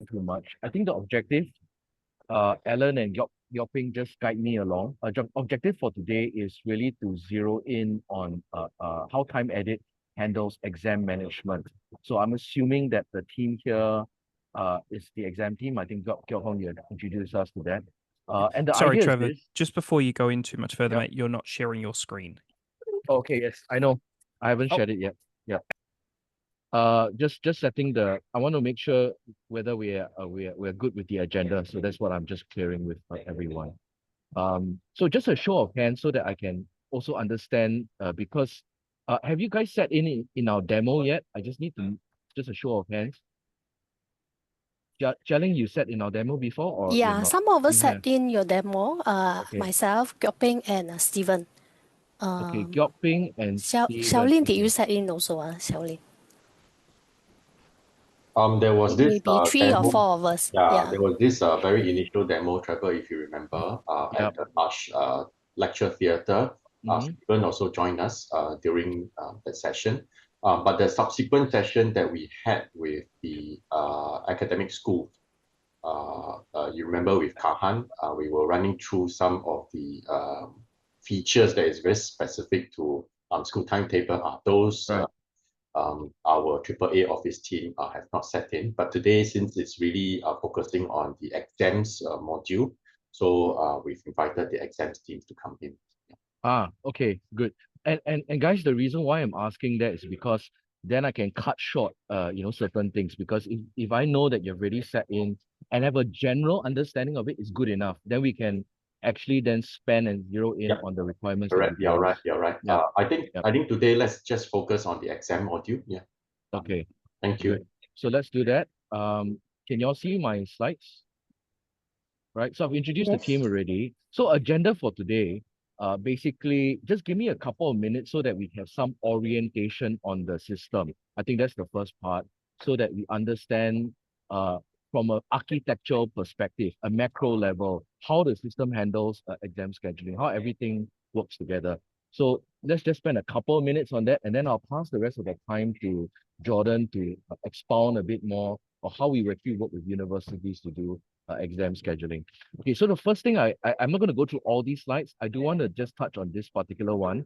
too much. I think the objective, Alan and Yoping just guide me along. Objective for today is really to zero in on how TimeEdit handles exam management. So I'm assuming that the team here is the exam team. I think Gyok Hong, you introduced us to that. And the Sorry, idea Trevor, is this. just before you go in too much further, Yep. mate, you're not sharing your screen. Okay, yes, I know. I haven't shared it yet. Yeah. Just setting the. I want to make sure whether we're good with the agenda. So that's what I'm just clearing with everyone. So just a show of hands so that I can also understand. Because have you guys sat in our demo yet? I just need to just a show of hands. Jialing, you sat in our demo before, or you're Yeah, not? some of us You sat have. in your demo. Okay. Myself, Gyoping, and Steven. Okay, Gyokping and Steven. Xiaolin, did Okay. you sat in also? Xiaolin. There was this Maybe 3 or demo. 4 of us. Yeah, there was this very initial demo, Trevor, if you remember, Yep. at the large lecture theatre. Mhm. Stephen also joined us during that session. But the subsequent session that we had with the academic school, you remember with Kahan, we were running through some of the features that is very specific to school timetable. Those Right. our AAA office team have not set in. But today, since it's really focusing on the exams module, so we've invited the exams teams to come in. Okay, good. And guys, the reason why I'm asking that is because then I can cut short certain things, because if I know that you've already set in and have a general understanding of it is good enough, then we can actually then spend and zero in on the requirements. Correct. You're right. You're right. Yeah. I think today let's just focus on the exam module. Yeah. Okay. Thank you. Good. So let's do that. Can y'all see my slides? Right. So I've introduced the team already. So agenda for today, basically just give me a couple of minutes so that we have some orientation on the system. I think that's the first part, so that we understand from an architectural perspective, a macro level, how the system handles exam scheduling, how everything works together. So let's just spend a couple of minutes on that, and then I'll pass the rest of the time to Jordan to expound a bit more on how we actually work with universities to do exam scheduling. Okay, so the first thing I'm not going to go through all these slides. I do want to just touch on this particular one.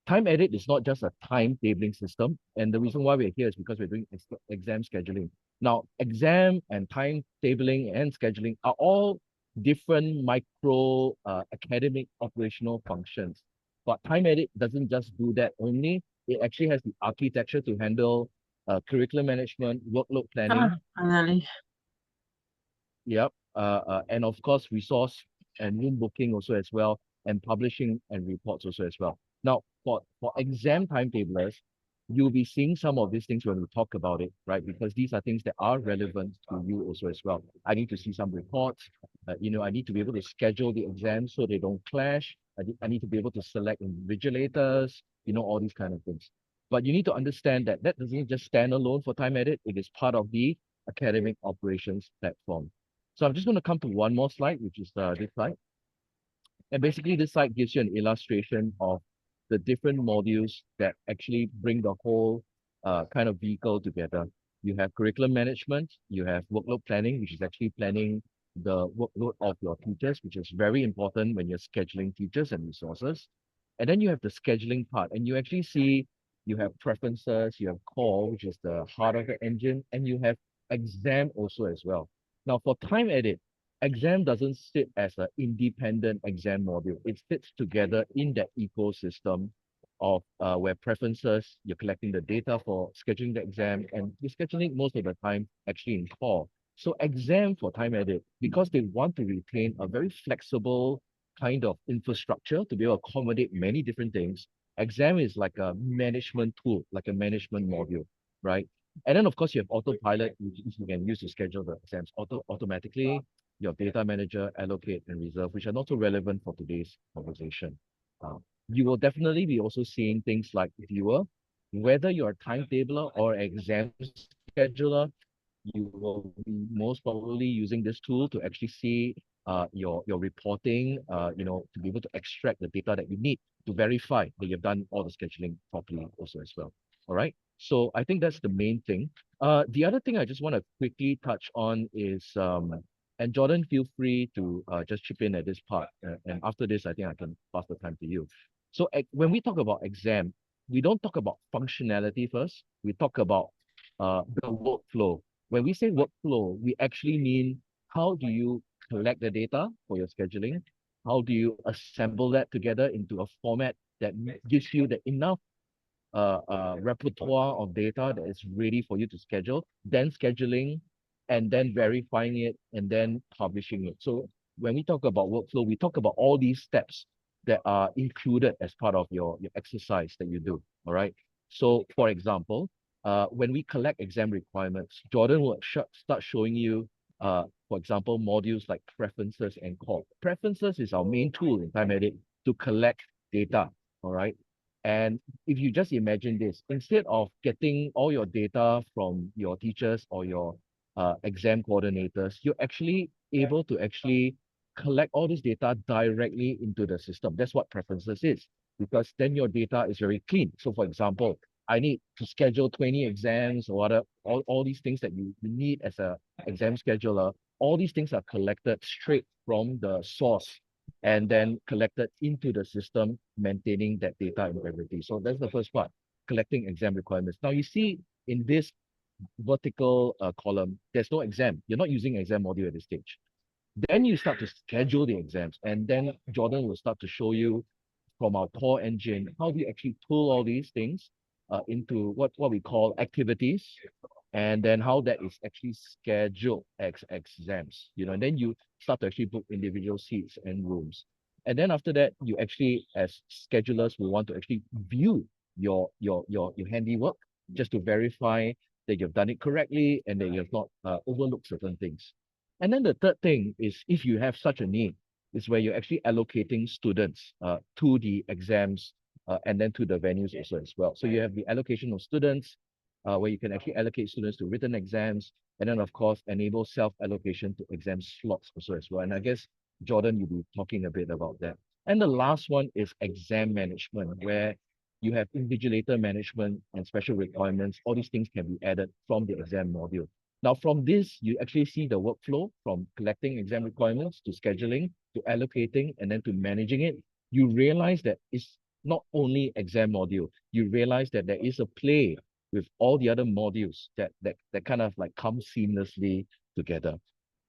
TimeEdit is not just a timetabling system, and the reason why we're here is because we're doing exam scheduling. Now, exam and timetabling and scheduling are all different micro academic operational functions. But TimeEdit doesn't just do that only. It actually has the architecture to handle curriculum management, workload planning. Finally. Yep. And of course, resource and room booking also as well, and publishing and reports also as well. Now, for exam timetablers, you'll be seeing some of these things when we talk about it, right? Because these are things that are relevant to you also as well. I need to see some reports. I need to be able to schedule the exams so they don't clash. I need to be able to select invigilators, all these kind of things. But you need to understand that that doesn't just stand alone for TimeEdit. It is part of the academic operations platform. So I'm just going to come to one more slide, which is this slide. And basically, this slide gives you an illustration of the different modules that actually bring the whole kind of vehicle together. You have curriculum management, you have workload planning, which is actually planning the workload of your teachers, which is very important when you're scheduling teachers and resources. And then you have the scheduling part, and you actually see you have preferences, you have core, which is the heart of the engine, and you have exam also as well. Now, for TimeEdit, exam doesn't sit as an independent exam module. It sits together in that ecosystem of where preferences, you're collecting the data for scheduling the exam, and you're scheduling most of the time actually in core. So exam for TimeEdit, because they want to retain a very flexible kind of infrastructure to be able to accommodate many different things, exam is like a management tool, like a management module, right? And then, of course, you have autopilot, which you can use to schedule the exams automatically. Your data manager, allocate, and reserve, which are not so relevant for today's conversation. You will definitely be also seeing things like viewer, whether you're a timetabler or exam scheduler, you will be most probably using this tool to actually see your reporting, to be able to extract the data that you need to verify that you've done all the scheduling properly also as well. All right. So I think that's the main thing. The other thing I just want to quickly touch on is, and Jordan, feel free to just chip in at this part. And after this, I think I can pass the time to you. So when we talk about exam, we don't talk about functionality first. We talk about the workflow. When we say workflow, we actually mean how do you collect the data for your scheduling? How do you assemble that together into a format that gives you the enough repertoire of data that is ready for you to schedule, then scheduling, and then verifying it, and then publishing it. So when we talk about workflow, we talk about all these steps that are included as part of your exercise that you do. All right. So for example, when we collect exam requirements, Jordan will start showing you, for example, modules like preferences and core. Preferences is our main tool in TimeEdit to collect data. All right. And if you just imagine this, instead of getting all your data from your teachers or your exam coordinators, you're actually able to actually collect all this data directly into the system. That's what preferences is, because then your data is very clean. So for example, I need to schedule 20 exams or whatever, all these things that you need as a exam scheduler, all these things are collected straight from the source and then collected into the system, maintaining that data integrity. So that's the first part, collecting exam requirements. Now you see in this vertical column, there's no exam. You're not using exam module at this stage. Then you start to schedule the exams, and then Jordan will start to show you from our core engine, how do you actually pull all these things into what we call activities, and then how that is actually scheduled as exams, and then you start to actually book individual seats and rooms. And then after that, you actually, as schedulers, will want to actually view your handiwork just to verify that you've done it correctly and that you have not overlooked certain things. And then the third thing is, if you have such a need, is where you're actually allocating students to the exams and then to the venues also as well. So you have the allocation of students, where you can actually allocate students to written exams, and then of course enable self-allocation to exam slots also as well. And I guess, Jordan, you'll be talking a bit about that. And the last one is exam management, where you have invigilator management and special requirements. All these things can be added from the exam module. Now, from this, you actually see the workflow from collecting exam requirements to scheduling, to allocating, and then to managing it. You realize that it's not only exam module. You realize that there is a play with all the other modules that kind of like come seamlessly together.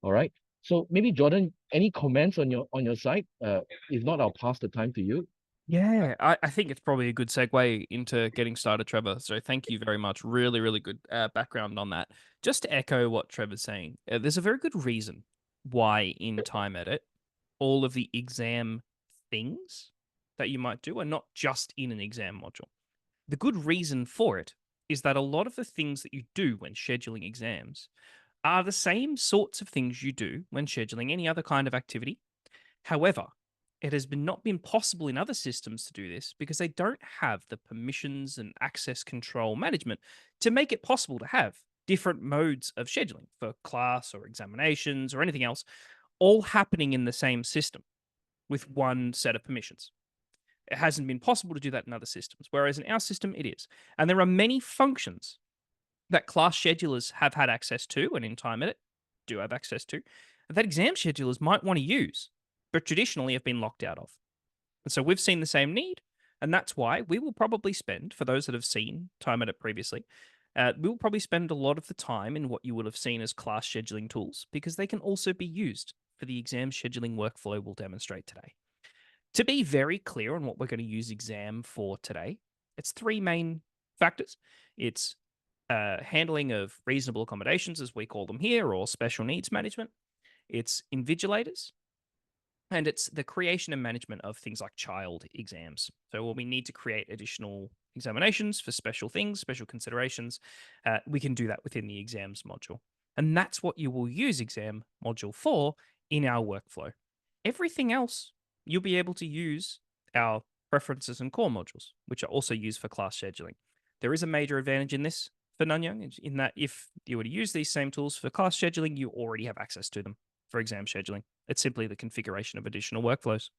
All right. So maybe Jordan, any comments on your side? If not, I'll pass the time to you. Yeah, I think it's probably a good segue into getting started, Trevor. So thank you very much. Really, really good background on that. Just to echo what Trevor's saying, there's a very good reason why in TimeEdit, all of the exam things that you might do are not just in an exam module. The good reason for it is that a lot of the things that you do when scheduling exams are the same sorts of things you do when scheduling any other kind of activity. However, it has not been possible in other systems to do this because they don't have the permissions and access control management to make it possible to have different modes of scheduling for class or examinations or anything else, all happening in the same system with one set of permissions. It hasn't been possible to do that in other systems, whereas in our system it is. And there are many functions that class schedulers have had access to, and in TimeEdit do have access to, that exam schedulers might want to use, but traditionally have been locked out of. And so we've seen the same need, and that's why we will probably spend, for those that have seen TimeEdit previously, we will probably spend a lot of the time in what you would have seen as class scheduling tools, because they can also be used for the exam scheduling workflow we'll demonstrate today. To be very clear on what we're going to use exam for today, it's three main factors. It's handling of reasonable accommodations, as we call them here, or special needs management. It's invigilators, and it's the creation and management of things like child exams. So when we need to create additional examinations for special things, special considerations, we can do that within the exams module. And that's what you will use exam module for in our workflow. Everything else, you'll be able to use our preferences and core modules, which are also used for class scheduling. There is a major advantage in this for Nanyang, in that if you were to use these same tools for class scheduling, you already have access to them for exam scheduling. It's simply the configuration of additional workflows.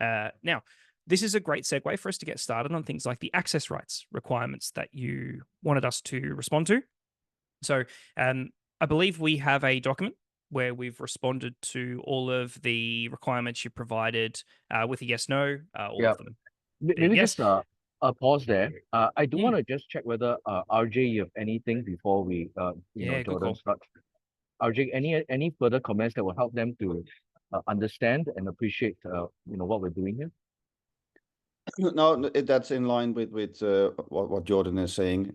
Now, this is a great segue for us to get started on things like the access rights requirements that you wanted us to respond to. So I believe we have a document where we've responded to all of the requirements you provided with a yes, no, all Yeah. of them. Maybe yes. just a pause there. I do Mm. want to just check whether RJ, you have anything before we Yeah, good Jordan call. starts. RJ, any further comments that will help them to understand and appreciate what we're doing here? No, that's in line with what Jordan is saying.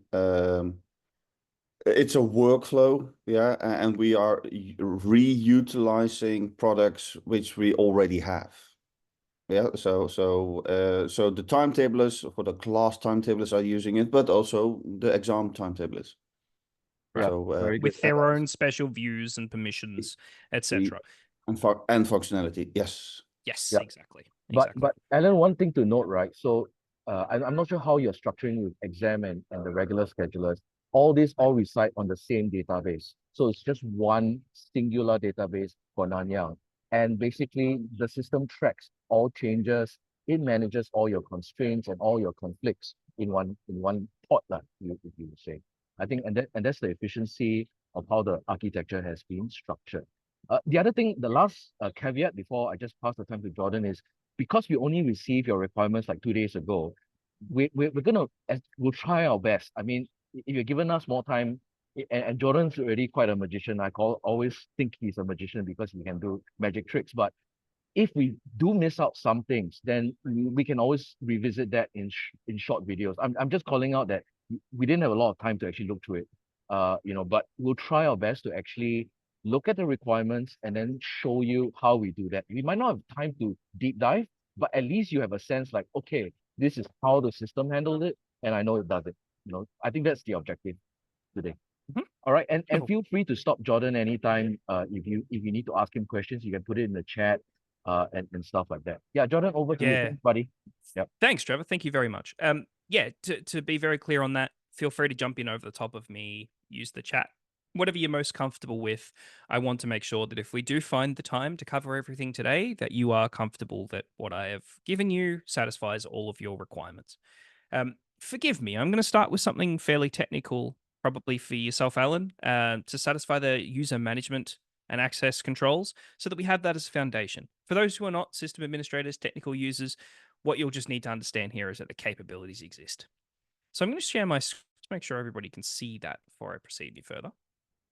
It's a workflow, yeah, and we are reutilizing products which we already have. Yeah, so the timetablers for the class timetablers are using it, but also the exam timetablers. Yeah, So very good. With their own special views and permissions, etc. and functionality, yes. Yes, Yeah. exactly. But Alan, one thing to note, right? So I'm not sure how you're structuring with exam and the regular schedulers. All these all reside on the same database. So it's just one singular database for Nanyang. And basically the system tracks all changes. It manages all your constraints and all your conflicts in one pot, if you would say. I think and that's the efficiency of how the architecture has been structured. The other thing, the last caveat before I just pass the time to Jordan is, because we only received your requirements like 2 days ago, we're we'll try our best. I mean, if you're giving us more time, and Jordan's already quite a magician. Always think he's a magician because he can do magic tricks. But if we do miss out some things, then we can always revisit that in short videos. I'm just calling out that we didn't have a lot of time to actually look through it. But we'll try our best to actually look at the requirements and then show you how we do that. We might not have time to deep dive, but at least you have a sense like, okay, this is how the system handled it, and I know it does it. I think that's the objective today. Mhm. All right, and Cool. feel free to stop Jordan anytime. If you need to ask him questions, you can put it in the chat, and stuff like that. Yeah, Jordan, over to you. Yeah. Thanks, buddy. Yep. Thanks, Trevor. Thank you very much. Yeah, to be very clear on that, feel free to jump in over the top of me, use the chat, whatever you're most comfortable with. I want to make sure that if we do find the time to cover everything today, that you are comfortable that what I have given you satisfies all of your requirements. Forgive me, I'm going to start with something fairly technical, probably for yourself, Alan, to satisfy the user management and access controls so that we have that as a foundation. For those who are not system administrators, technical users, what you'll just need to understand here is that the capabilities exist. So I'm going to share my screen to make sure everybody can see that before I proceed any further.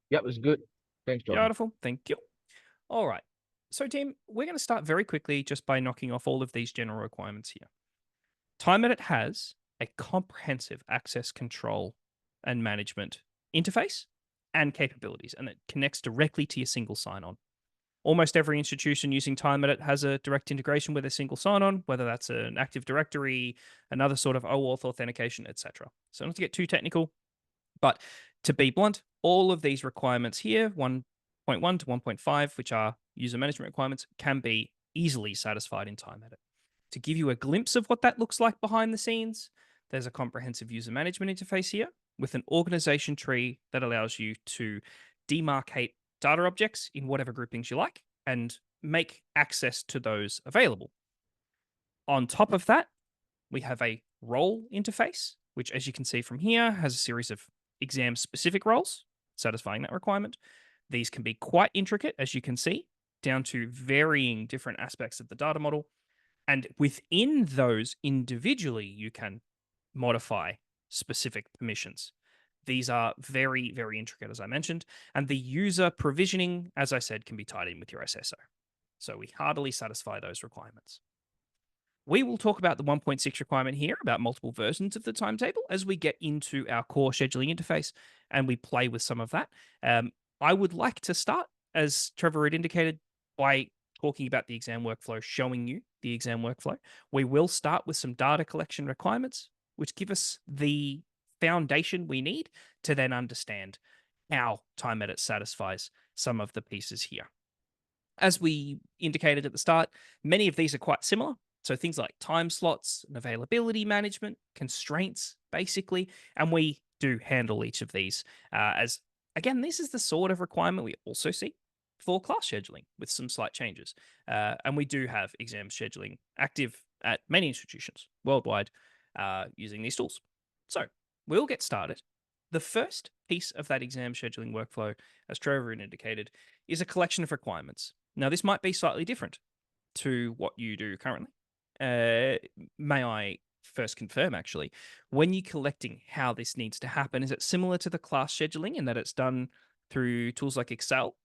Yep, it's good. Thanks, Jordan. Beautiful. Thank you. All right. So, team, we're going to start very quickly just by knocking off all of these general requirements here. TimeEdit has a comprehensive access control and management interface and capabilities, and it connects directly to your single sign-on. Almost every institution using TimeEdit has a direct integration with a single sign-on, whether that's an Active Directory, another sort of OAuth authentication, etc. So not to get too technical, but to be blunt, all of these requirements here, 1.1 to 1.5, which are user management requirements, can be easily satisfied in TimeEdit. To give you a glimpse of what that looks like behind the scenes, there's a comprehensive user management interface here with an organization tree that allows you to demarcate data objects in whatever groupings you like and make access to those available. On top of that, we have a role interface, which, as you can see from here, has a series of exam-specific roles satisfying that requirement. These can be quite intricate, as you can see, down to varying different aspects of the data model. And within those individually, you can modify specific permissions. These are very, very intricate, as I mentioned, and the user provisioning, as I said, can be tied in with your SSO. So we heartily satisfy those requirements. We will talk about the 1.6 requirement here, about multiple versions of the timetable, as we get into our core scheduling interface and we play with some of that. I would like to start, as Trevor had indicated, by talking about the exam workflow, showing you the exam workflow. We will start with some data collection requirements, which give us the foundation we need to then understand how TimeEdit satisfies some of the pieces here. As we indicated at the start, many of these are quite similar. So things like time slots and availability management, constraints, basically, and we do handle each of these as, again, this is the sort of requirement we also see for class scheduling with some slight changes. And we do have exam scheduling active at many institutions worldwide using these tools. So we'll get started. The first piece of that exam scheduling workflow, as Trevor indicated, is a collection of requirements. Now, this might be slightly different to what you do currently. May I first confirm, actually, when you're collecting how this needs to happen, is it similar to the class scheduling in that it's done through tools like Excel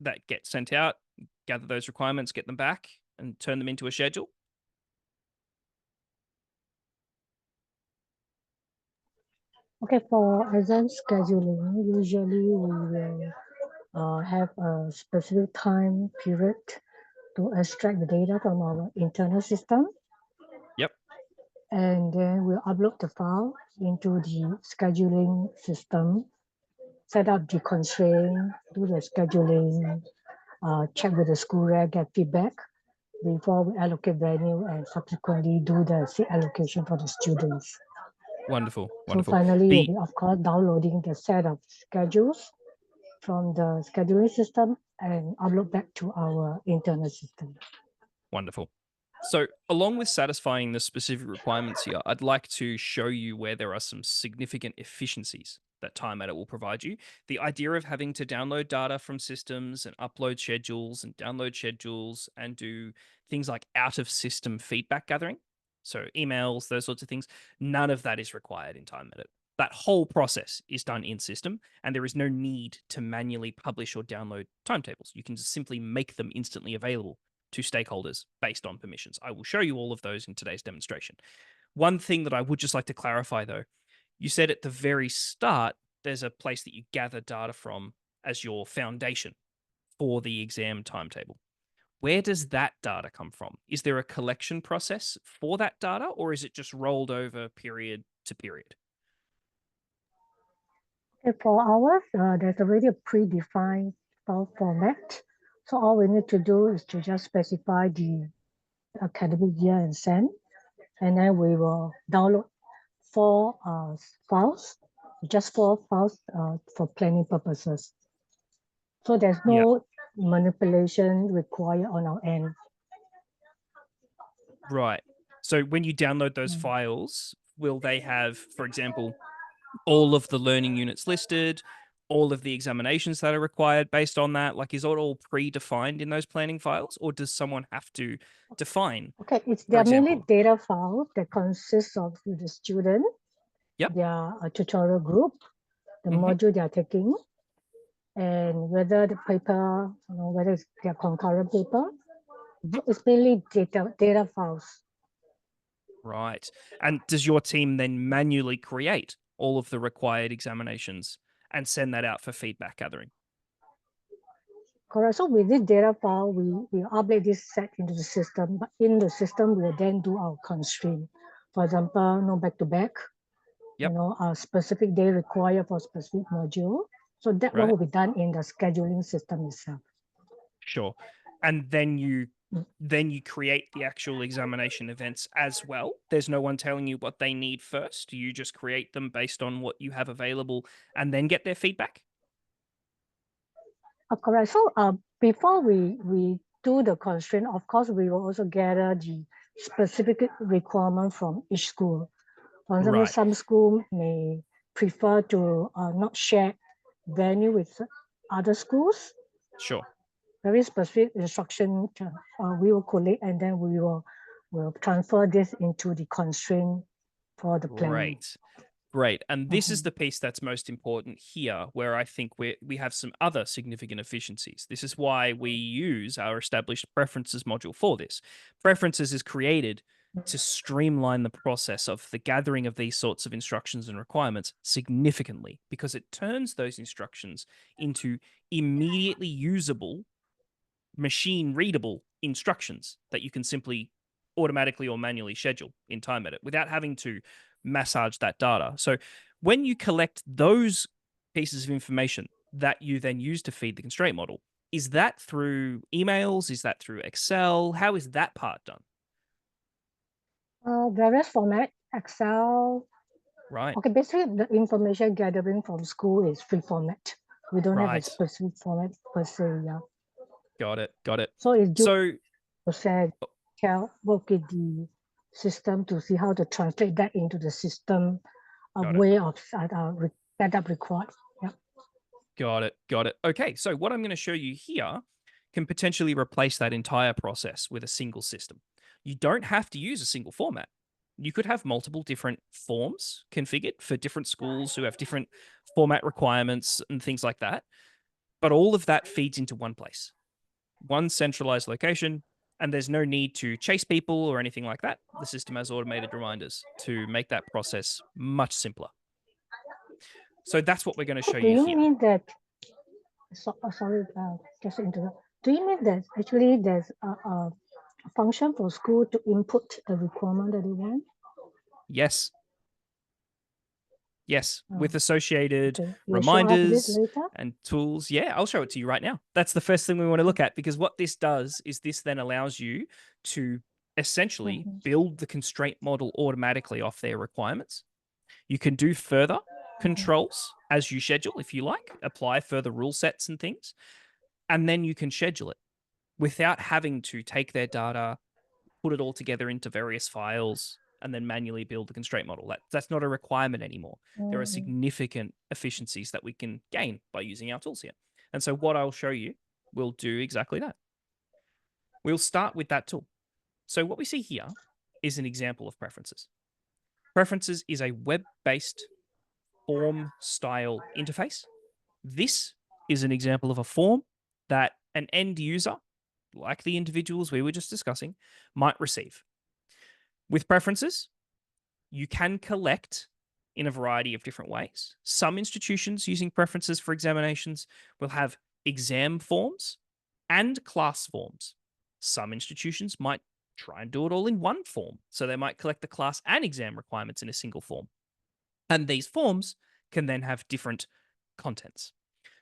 that get sent out, gather those requirements, get them back, and turn them into a schedule? Okay, for exam scheduling, usually we will have a specific time period to extract the data from our internal system. Yep. And then we'll upload the file into the scheduling system, set up the constraint, do the scheduling, check with the school rep, get feedback before we allocate venue and subsequently do the seat allocation for the students. Wonderful, So wonderful. finally, we'll be, of course, downloading the set of schedules from the scheduling system and upload back to our internal system. Wonderful. So along with satisfying the specific requirements here, I'd like to show you where there are some significant efficiencies that TimeEdit will provide you. The idea of having to download data from systems and upload schedules and download schedules and do things like out-of-system feedback gathering, so emails, those sorts of things, none of that is required in TimeEdit. That whole process is done in system, and there is no need to manually publish or download timetables. You can just simply make them instantly available to stakeholders based on permissions. I will show you all of those in today's demonstration. One thing that I would just like to clarify, though, you said at the very start, there's a place that you gather data from as your foundation for the exam timetable. Where does that data come from? Is there a collection process for that data, or is it just rolled over period to period? Okay, for ours, there's already a predefined file format. So all we need to do is to just specify the academic year and send, and then we will download 4 files, just 4 files for planning purposes. So there's no manipulation required on our end. Right. So when you download those files, will they have, for example, all of the learning units listed, all of the examinations that are required based on that? Like, is it all predefined in those planning files, or does someone have to define? Okay, they're mainly data files that consist of the student, their tutorial group, the module they are taking, and whether the paper, whether it's their concurrent paper. It's mainly data files. Right. And does your team then manually create all of the required examinations and send that out for feedback gathering? Correct. So with this data file, we upload this set into the system, but in the system, we'll then do our constraint. For example, no back-to-back, a specific day required for a specific module. So that one will be done in the scheduling system itself. Sure. And then you create the actual examination events as well. There's no one telling you what they need first. You just create them based on what you have available and then get their feedback? Correct. So before we do the constraint, of course, we will also gather the specific requirement from each school. For example, some schools may prefer to not share venue with other schools. Sure. Very specific instruction we will collect, and then we will transfer this into the constraint for the planning. Great. And this is the piece that's most important here, where I think we have some other significant efficiencies. This is why we use our established preferences module for this. Preferences is created to streamline the process of the gathering of these sorts of instructions and requirements significantly, because it turns those instructions into immediately usable, machine-readable instructions that you can simply automatically or manually schedule in TimeEdit without having to massage that data. So when you collect those pieces of information that you then use to feed the constraint model, is that through emails? Is that through Excel? How is that part done? Various format, Excel. Right. Okay, basically the information gathering from school is free format. We don't have a specific format per se. Got it. So it's due to work with the system to see how to translate that into the system Got it. way of setup record. Yeah. Got it. Okay, so what I'm going to show you here can potentially replace that entire process with a single system. You don't have to use a single format. You could have multiple different forms configured for different schools who have different format requirements and things like that. But all of that feeds into one place, one centralized location, and there's no need to chase people or anything like that. The system has automated reminders to make that process much simpler. So that's what we're going to show Do you you here. mean that? Sorry, just to interrupt. Do you mean that actually there's a function for school to input the requirement that they want? Yes. Yes, with Oh, associated okay. You'll show us this reminders later? and tools. Yeah, I'll show it to you right now. That's the first thing we want to look at, because what this does is this then allows you to essentially build the constraint model automatically off their requirements. You can do further controls as you schedule, if you like, apply further rule sets and things, and then you can schedule it without having to take their data, put it all together into various files, and then manually build the constraint model. That's not a requirement anymore. There are significant efficiencies that we can gain by using our tools here. And so what I'll show you will do exactly that. We'll start with that tool. So what we see here is an example of preferences. Preferences is a web-based form style interface. This is an example of a form that an end user, like the individuals we were just discussing, might receive. With preferences, you can collect in a variety of different ways. Some institutions using preferences for examinations will have exam forms and class forms. Some institutions might try and do it all in one form. So they might collect the class and exam requirements in a single form. And these forms can then have different contents.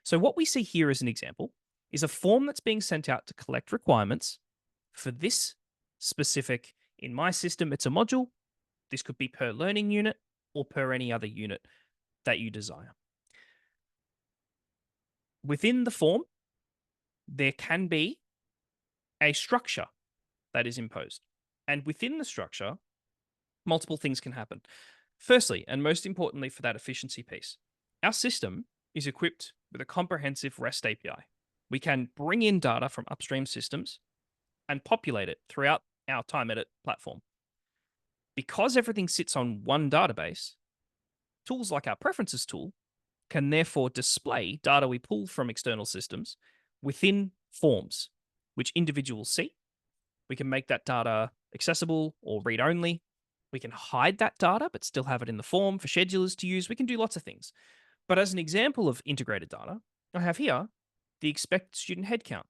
So what we see here as an example is a form that's being sent out to collect requirements for this specific. In my system, it's a module. This could be per learning unit or per any other unit that you desire. Within the form, there can be a structure that is imposed. And within the structure, multiple things can happen. Firstly, and most importantly for that efficiency piece, our system is equipped with a comprehensive REST API. We can bring in data from upstream systems and populate it throughout our TimeEdit platform. Because everything sits on one database, tools like our preferences tool can therefore display data we pull from external systems within forms, which individuals see. We can make that data accessible or read-only. We can hide that data, but still have it in the form for schedulers to use. We can do lots of things. But as an example of integrated data, I have here the expected student headcount.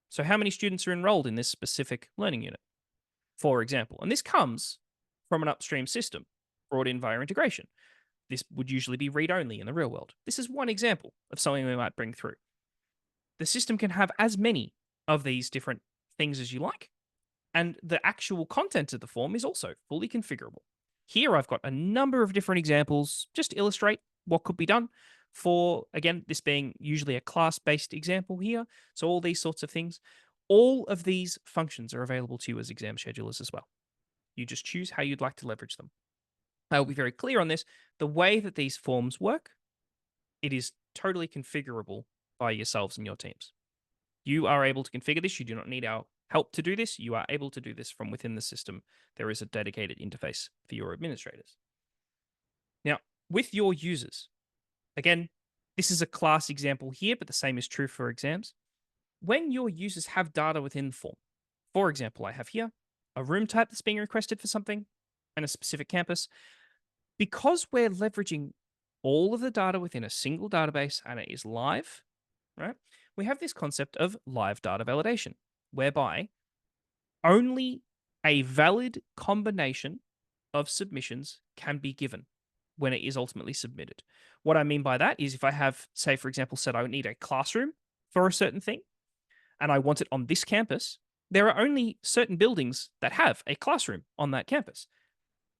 So how many students are enrolled in this specific learning unit, for example? And this comes from an upstream system brought in via integration. This would usually be read-only in the real world. This is one example of something we might bring through. The system can have as many of these different things as you like, and the actual content of the form is also fully configurable. Here I've got a number of different examples just to illustrate what could be done for, again, this being usually a class-based example here. So all these sorts of things. All of these functions are available to you as exam schedulers as well. You just choose how you'd like to leverage them. I will be very clear on this. The way that these forms work, it is totally configurable by yourselves and your teams. You are able to configure this. You do not need our help to do this. You are able to do this from within the system. There is a dedicated interface for your administrators. Now, with your users, again, this is a class example here, but the same is true for exams. When your users have data within the form, for example, I have here a room type that's being requested for something and a specific campus. Because we're leveraging all of the data within a single database and it is live, right? We have this concept of live data validation, whereby only a valid combination of submissions can be given when it is ultimately submitted. What I mean by that is if I have, say, for example, said I need a classroom for a certain thing, and I want it on this campus, there are only certain buildings that have a classroom on that campus.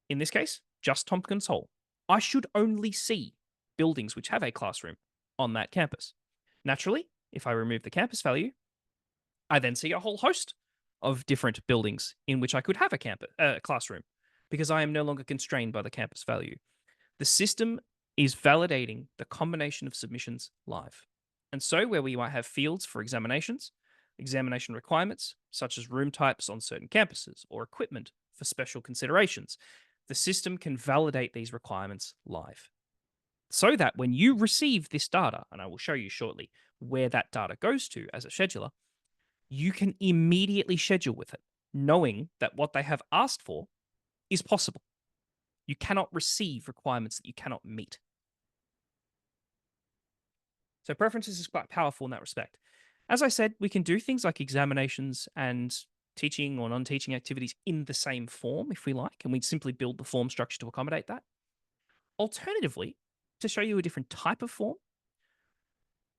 In this case, just Tompkins Hall. I should only see buildings which have a classroom on that campus. Naturally, if I remove the campus value, I then see a whole host of different buildings in which I could have a classroom, because I am no longer constrained by the campus value. The system is validating the combination of submissions live. And so where we might have fields for examinations, examination requirements, such as room types on certain campuses or equipment for special considerations, the system can validate these requirements live. So that when you receive this data, and I will show you shortly where that data goes to as a scheduler, you can immediately schedule with it, knowing that what they have asked for is possible. You cannot receive requirements that you cannot meet. So preferences is quite powerful in that respect. As I said, we can do things like examinations and teaching or non-teaching activities in the same form if we like, and we'd simply build the form structure to accommodate that. Alternatively, to show you a different type of form,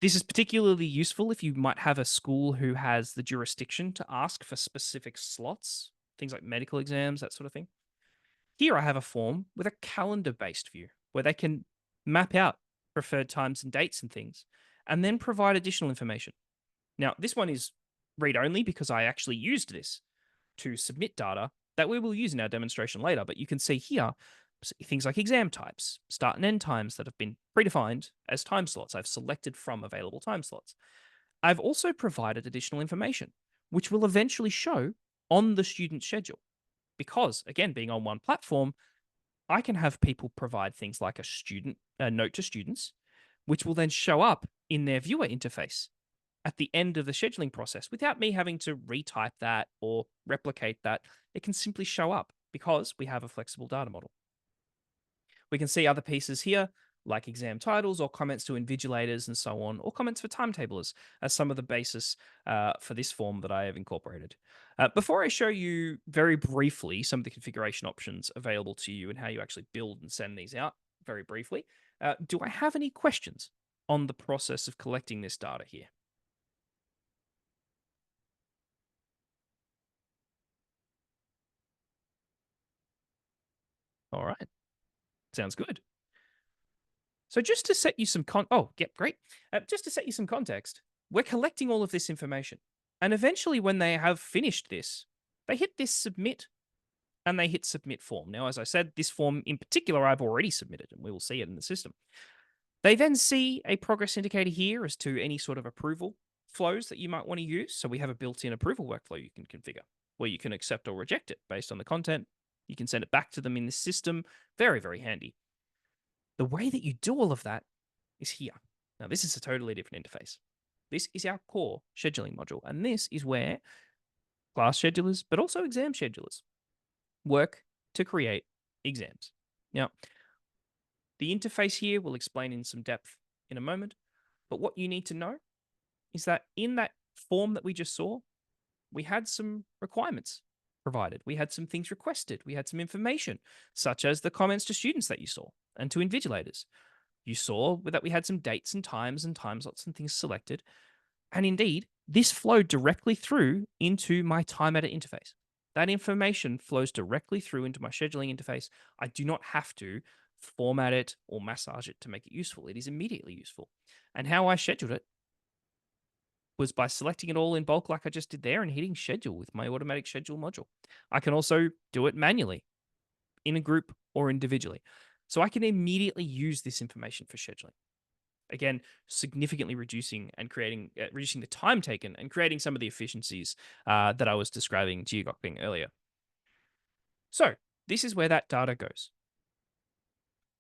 this is particularly useful if you might have a school who has the jurisdiction to ask for specific slots, things like medical exams, that sort of thing. Here I have a form with a calendar-based view where they can map out preferred times and dates and things, and then provide additional information. Now, this one is read-only because I actually used this to submit data that we will use in our demonstration later, but you can see here things like exam types, start and end times that have been predefined as time slots. I've selected from available time slots. I've also provided additional information, which will eventually show on the student schedule. Because, again, being on one platform, I can have people provide things like a note to students, which will then show up in their viewer interface at the end of the scheduling process without me having to retype that or replicate that. It can simply show up because we have a flexible data model. We can see other pieces here, like exam titles or comments to invigilators and so on, or comments for timetablers as some of the basis for this form that I have incorporated. Before I show you very briefly some of the configuration options available to you and how you actually build and send these out very briefly, do I have any questions on the process of collecting this data here? All right. Sounds good. So just to set you some great. Just to set you some context, we're collecting all of this information. And eventually when they have finished this, they hit this submit and they hit submit form. Now, as I said, this form in particular, I've already submitted and we will see it in the system. They then see a progress indicator here as to any sort of approval flows that you might want to use. So we have a built-in approval workflow you can configure where you can accept or reject it based on the content. You can send it back to them in this system. Very, very handy. The way that you do all of that is here. Now, this is a totally different interface. This is our core scheduling module, and this is where class schedulers, but also exam schedulers, work to create exams. Now, the interface here will explain in some depth in a moment, but what you need to know is that in that form that we just saw, we had some requirements provided. We had some things requested. We had some information, such as the comments to students that you saw and to invigilators. You saw that we had some dates and time slots and things selected. And indeed, this flowed directly through into my TimeEdit interface. That information flows directly through into my scheduling interface. I do not have to format it or massage it to make it useful. It is immediately useful. And how I scheduled it was by selecting it all in bulk like I just did there and hitting schedule with my automatic schedule module. I can also do it manually in a group or individually. So I can immediately use this information for scheduling. Again, significantly reducing the time taken and creating some of the efficiencies that I was describing to you earlier. So this is where that data goes.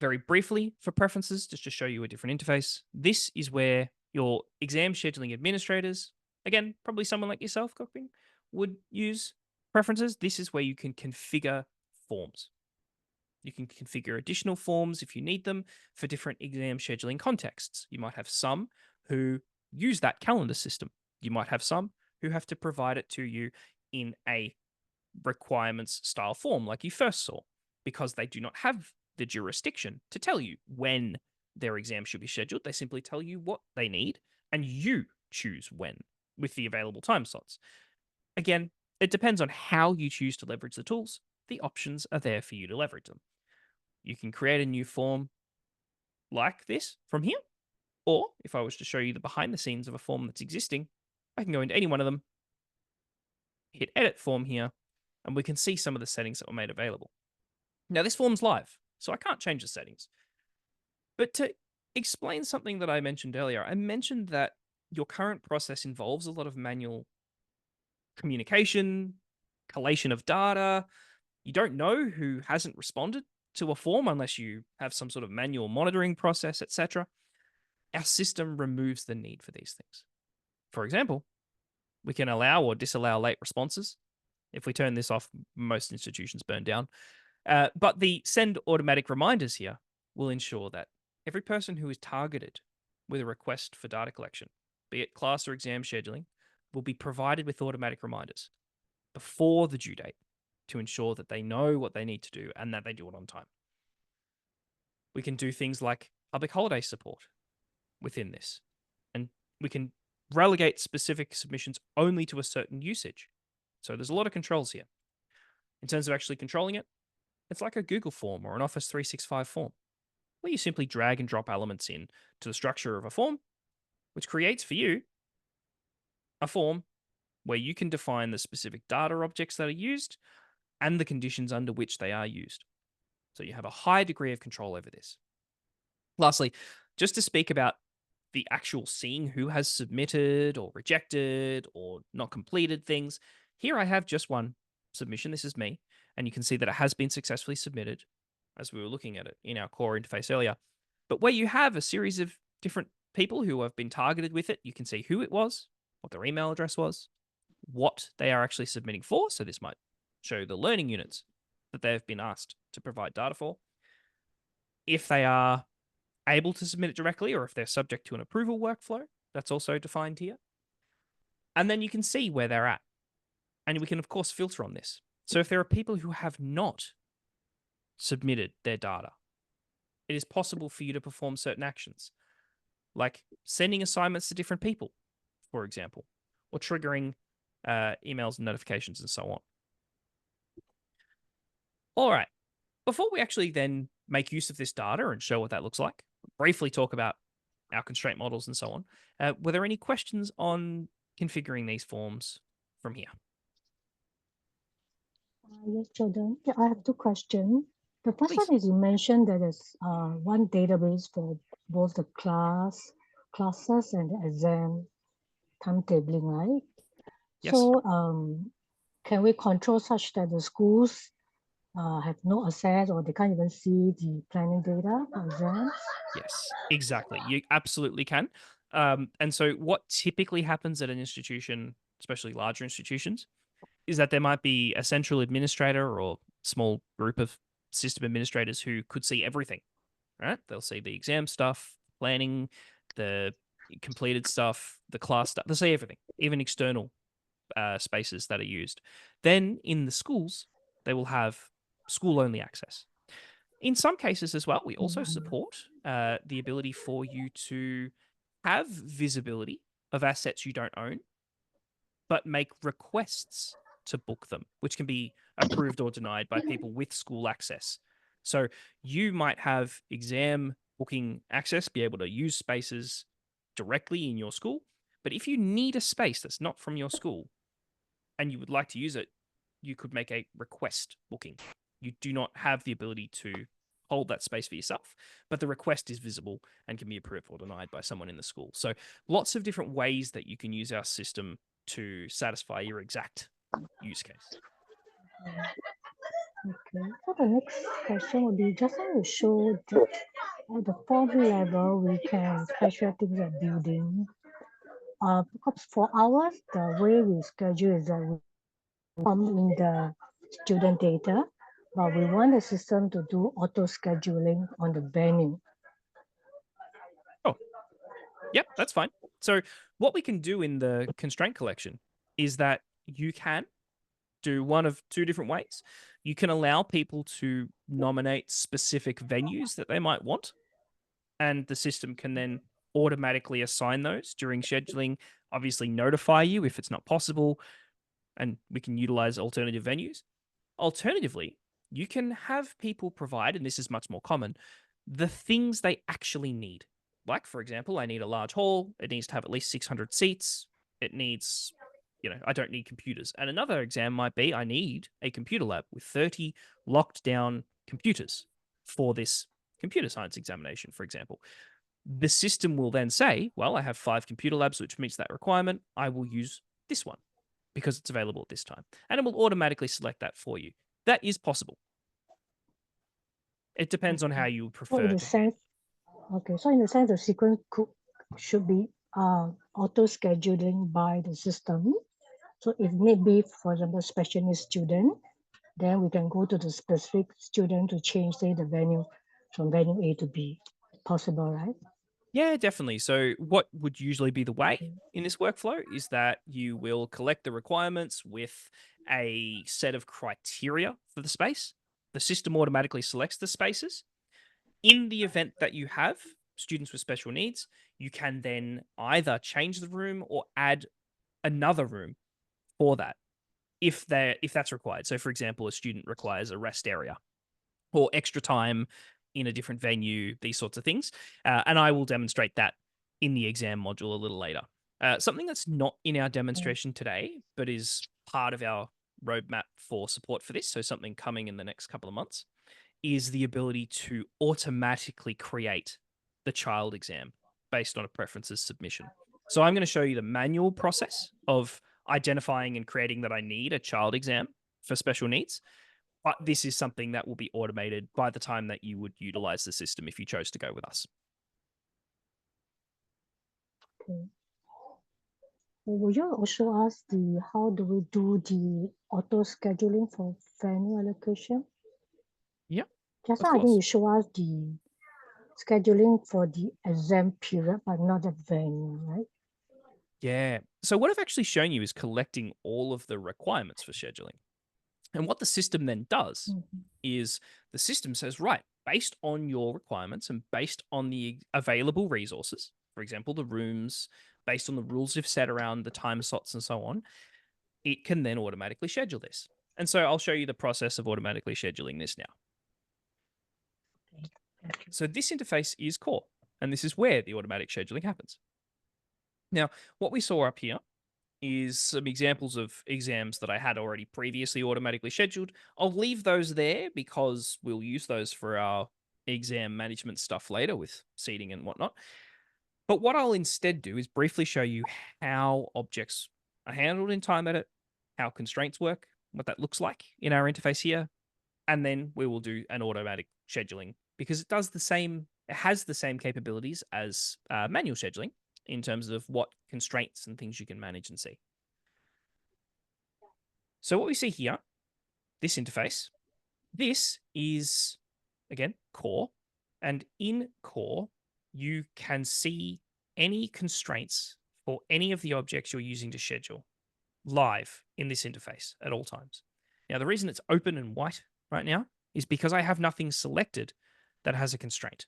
Very briefly for preferences, just to show you a different interface, this is where your exam scheduling administrators, again, probably someone like yourself, Cockping, would use preferences. This is where you can configure forms. You can configure additional forms if you need them for different exam scheduling contexts. You might have some who use that calendar system. You might have some who have to provide it to you in a requirements style form like you first saw, because they do not have the jurisdiction to tell you when their exam should be scheduled. They simply tell you what they need and you choose when with the available time slots. Again, it depends on how you choose to leverage the tools. The options are there for you to leverage them. You can create a new form like this from here, or if I was to show you the behind the scenes of a form that's existing, I can go into any one of them, hit edit form here, and we can see some of the settings that were made available. Now this form's live, so I can't change the settings. But to explain something that I mentioned earlier, I mentioned that your current process involves a lot of manual communication, collation of data. You don't know who hasn't responded to a form unless you have some sort of manual monitoring process, etc. Our system removes the need for these things. For example, we can allow or disallow late responses. If we turn this off, most institutions burn down. But the send automatic reminders here will ensure that every person who is targeted with a request for data collection, be it class or exam scheduling, will be provided with automatic reminders before the due date to ensure that they know what they need to do and that they do it on time. We can do things like public holiday support within this, and we can relegate specific submissions only to a certain usage. So there's a lot of controls here. In terms of actually controlling it, it's like a Google form or an Office 365 form, where you simply drag and drop elements in to the structure of a form, which creates for you a form where you can define the specific data objects that are used and the conditions under which they are used. So you have a high degree of control over this. Lastly, just to speak about the actual seeing who has submitted or rejected or not completed things, here I have just one submission. This is me, and you can see that it has been successfully submitted as we were looking at it in our core interface earlier. But where you have a series of different people who have been targeted with it, you can see who it was, what their email address was, what they are actually submitting for. So this might show the learning units that they've been asked to provide data for. If they are able to submit it directly or if they're subject to an approval workflow, that's also defined here. And then you can see where they're at. And we can, of course, filter on this. So if there are people who have not submitted their data, it is possible for you to perform certain actions, like sending assignments to different people, for example, or triggering emails and notifications and so on. All right. Before we actually then make use of this data and show what that looks like, briefly talk about our constraint models and so on. Were there any questions on configuring these forms from here? Yes, Jordan. Yeah, I have two questions. The first Please. one is you mentioned that there's one database for both the classes and the exam timetabling, right? Yes. So can we control such that the schools have no access or they can't even see the planning data for exams? Yes, exactly. You absolutely can. And so what typically happens at an institution, especially larger institutions, is that there might be a central administrator or small group of system administrators who could see everything, right? They'll see the exam stuff, planning, the completed stuff, the class stuff. They'll see everything, even external spaces that are used. Then in the schools, they will have school-only access. In some cases as well, we also support the ability for you to have visibility of assets you don't own, but make requests to book them, which can be approved or denied by people with school access. So you might have exam booking access, be able to use spaces directly in your school. But if you need a space that's not from your school and you would like to use it, you could make a request booking. You do not have the ability to hold that space for yourself, but the request is visible and can be approved or denied by someone in the school. So lots of different ways that you can use our system to satisfy your exact use case. Okay, so the next question would be just want to show that at the form level, we can special things at building. Because for ours, the way we schedule is that we come in the student data, but we want the system to do auto scheduling on the venue. Oh, yep, that's fine. So what we can do in the constraint collection is that you can do one of two different ways. You can allow people to nominate specific venues that they might want, and the system can then automatically assign those during scheduling, obviously notify you if it's not possible, and we can utilize alternative venues. Alternatively, you can have people provide, and this is much more common, the things they actually need. Like, for example, I need a large hall. It needs to have at least 600 seats. It needs I don't need computers. And another exam might be I need a computer lab with 30 locked down computers for this computer science examination, for example. The system will then say, well, I have 5 computer labs, which meets that requirement. I will use this one because it's available at this time. And it will automatically select that for you. That is possible. It depends on how you So prefer in the to. sense, okay, so in the sense, the sequence should be auto scheduling by the system. So if need be, for example, special needs student, then we can go to the specific student to change, say, the venue from venue A to B. Possible, right? Yeah, definitely. So what would usually be the way Okay. in this workflow is that you will collect the requirements with a set of criteria for the space. The system automatically selects the spaces. In the event that you have students with special needs, you can then either change the room or add another room for that if that's required. So for example, a student requires a rest area or extra time in a different venue, these sorts of things. And I will demonstrate that in the exam module a little later. Something that's not in our demonstration today, but is part of our roadmap for support for this, so something coming in the next couple of months, is the ability to automatically create the child exam based on a preferences submission. So I'm going to show you the manual process of identifying and creating that I need a child exam for special needs. But this is something that will be automated by the time that you would utilize the system if you chose to go with us. Okay. Would you also ask how do we do the auto scheduling for venue allocation? Yeah, Just of now, I think course. you show us the scheduling for the exam period, but not the venue, right? Yeah. So what I've actually shown you is collecting all of the requirements for scheduling. And what the system then does is the system says, right, based on your requirements and based on the available resources, for example, the rooms, based on the rules you've set around the time slots and so on, it can then automatically schedule this. And so I'll show you the process of automatically scheduling this now. Okay. So this interface is core, and this is where the automatic scheduling happens. Now, what we saw up here is some examples of exams that I had already previously automatically scheduled. I'll leave those there because we'll use those for our exam management stuff later with seating and whatnot. But what I'll instead do is briefly show you how objects are handled in TimeEdit, how constraints work, what that looks like in our interface here, and then we will do an automatic scheduling because it does the same, it has the same capabilities as manual scheduling in terms of what constraints and things you can manage and see. So what we see here, this interface, this is, again, core. And in core, you can see any constraints for any of the objects you're using to schedule live in this interface at all times. Now, the reason it's open and white right now is because I have nothing selected that has a constraint,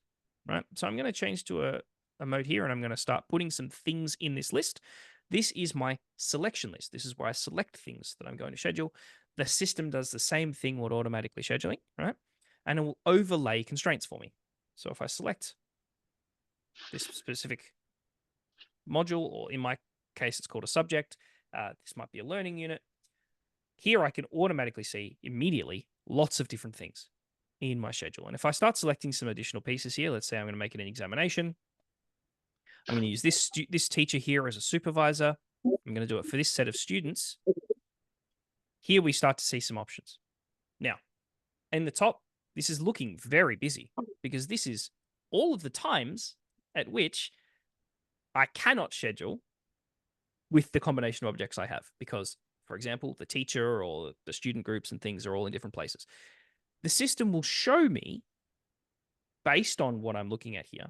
right? So I'm going to change to a mode here and I'm going to start putting some things in this list. This is my selection list. This is where I select things that I'm going to schedule. The system does the same thing with automatically scheduling, right? And it will overlay constraints for me. So if I select this specific module, or in my case, it's called a subject, this might be a learning unit. Here I can automatically see immediately lots of different things in my schedule. And if I start selecting some additional pieces here, let's say I'm going to make it an examination. I'm going to use this teacher here as a supervisor. I'm going to do it for this set of students. Here we start to see some options. Now, in the top, this is looking very busy because this is all of the times at which I cannot schedule with the combination of objects I have because, for example, the teacher or the student groups and things are all in different places. The system will show me, based on what I'm looking at here,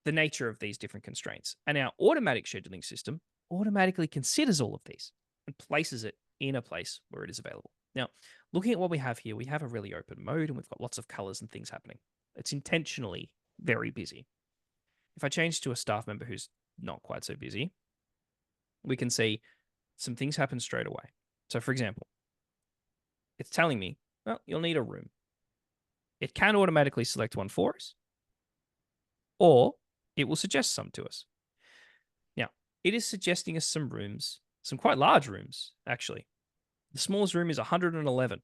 the nature of these different constraints. And our automatic scheduling system automatically considers all of these and places it in a place where it is available. Now, looking at what we have here, we have a really open mode and we've got lots of colors and things happening. It's intentionally very busy. If I change to a staff member who's not quite so busy, we can see some things happen straight away. So for example, it's telling me, well, you'll need a room. It can automatically select one for us, or it will suggest some to us. Now, it is suggesting us some rooms some quite large rooms, actually. The smallest room is 111.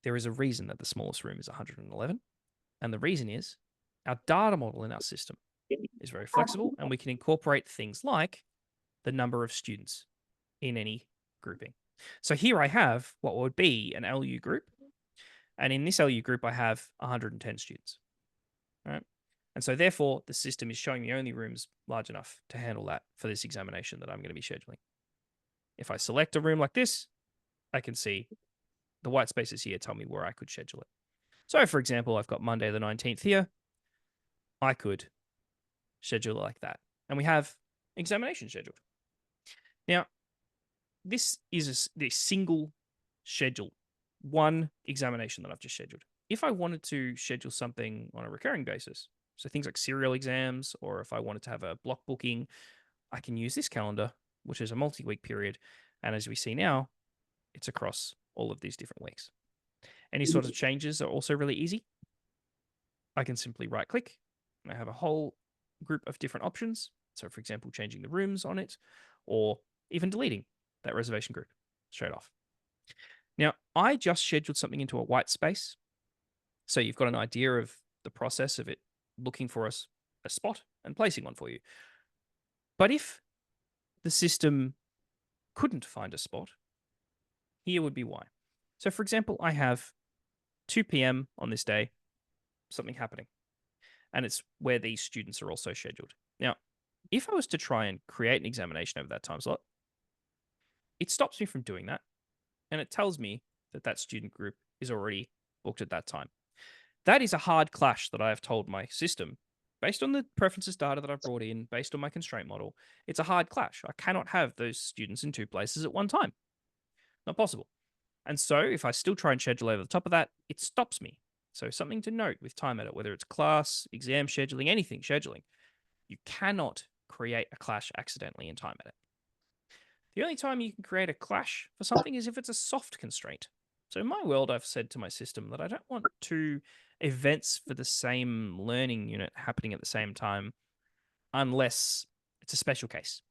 There is a reason that the smallest room is 111. And the reason is our data model in our system is very flexible, and we can incorporate things like the number of students in any grouping. So here I have what would be an LU group. And in this LU group, I have 110 students. All right. And so therefore, the system is showing me only rooms large enough to handle that for this examination that I'm going to be scheduling. If I select a room like this, I can see the white spaces here tell me where I could schedule it. So for example, I've got Monday the 19th here. I could schedule it like that. And we have examination scheduled. Now, this is the single schedule, one examination that I've just scheduled. If I wanted to schedule something on a recurring basis, so things like serial exams, or if I wanted to have a block booking, I can use this calendar, which is a multi-week period. And as we see now, it's across all of these different weeks. Any sort of changes are also really easy. I can simply right click and I have a whole group of different options. So for example, changing the rooms on it, or even deleting that reservation group straight off. Now, I just scheduled something into a white space. So you've got an idea of the process of it looking for us a spot and placing one for you. But if the system couldn't find a spot, here would be why. So for example, I have 2 p.m. on this day, something happening. And it's where these students are also scheduled. Now, if I was to try and create an examination over that time slot, it stops me from doing that. And it tells me that that student group is already booked at that time. That is a hard clash that I have told my system, based on the preferences data that I've brought in, based on my constraint model. It's a hard clash. I cannot have those students in 2 places at one time. Not possible. And so if I still try and schedule over the top of that, it stops me. So something to note with TimeEdit, whether it's class, exam scheduling, anything scheduling, you cannot create a clash accidentally in TimeEdit. The only time you can create a clash for something is if it's a soft constraint. So in my world, I've said to my system that I don't want 2 events for the same learning unit happening at the same time unless it's a special case.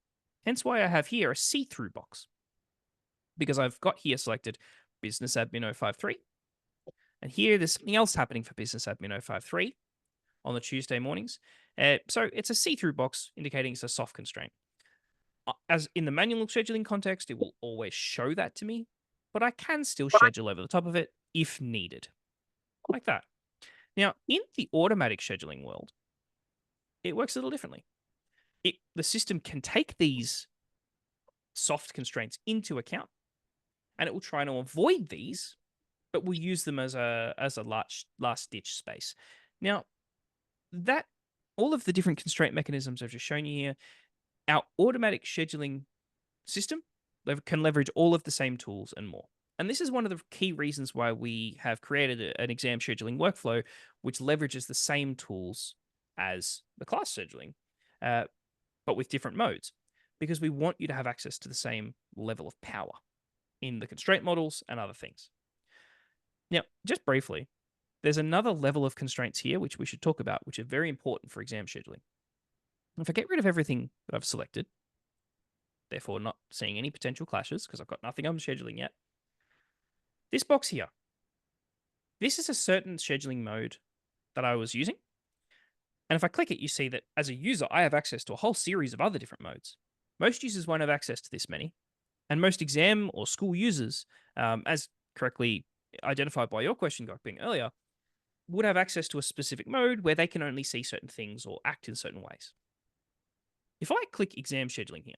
Hence why I have here a see-through box. Because I've got here selected Business Admin 053. And here there's something else happening for Business Admin 053 on the Tuesday mornings. So it's a see-through box indicating it's a soft constraint. As in the manual scheduling context, it will always show that to me, but I can still schedule over the top of it if needed, like that. Now, in the automatic scheduling world, it works a little differently. The system can take these soft constraints into account, and it will try to avoid these, but we'll use them as a last-ditch space. Now, that all of the different constraint mechanisms I've just shown you here, our automatic scheduling system can leverage all of the same tools and more. And this is one of the key reasons why we have created an exam scheduling workflow, which leverages the same tools as the class scheduling, but with different modes, because we want you to have access to the same level of power in the constraint models and other things. Now, just briefly, there's another level of constraints here, which we should talk about, which are very important for exam scheduling. If I get rid of everything that I've selected, therefore not seeing any potential clashes because I've got nothing I'm scheduling yet, this box here, this is a certain scheduling mode that I was using. And if I click it, you see that as a user, I have access to a whole series of other different modes. Most users won't have access to this many. And most exam or school users, as correctly identified by your question, Gokping, earlier, would have access to a specific mode where they can only see certain things or act in certain ways. If I click exam scheduling here,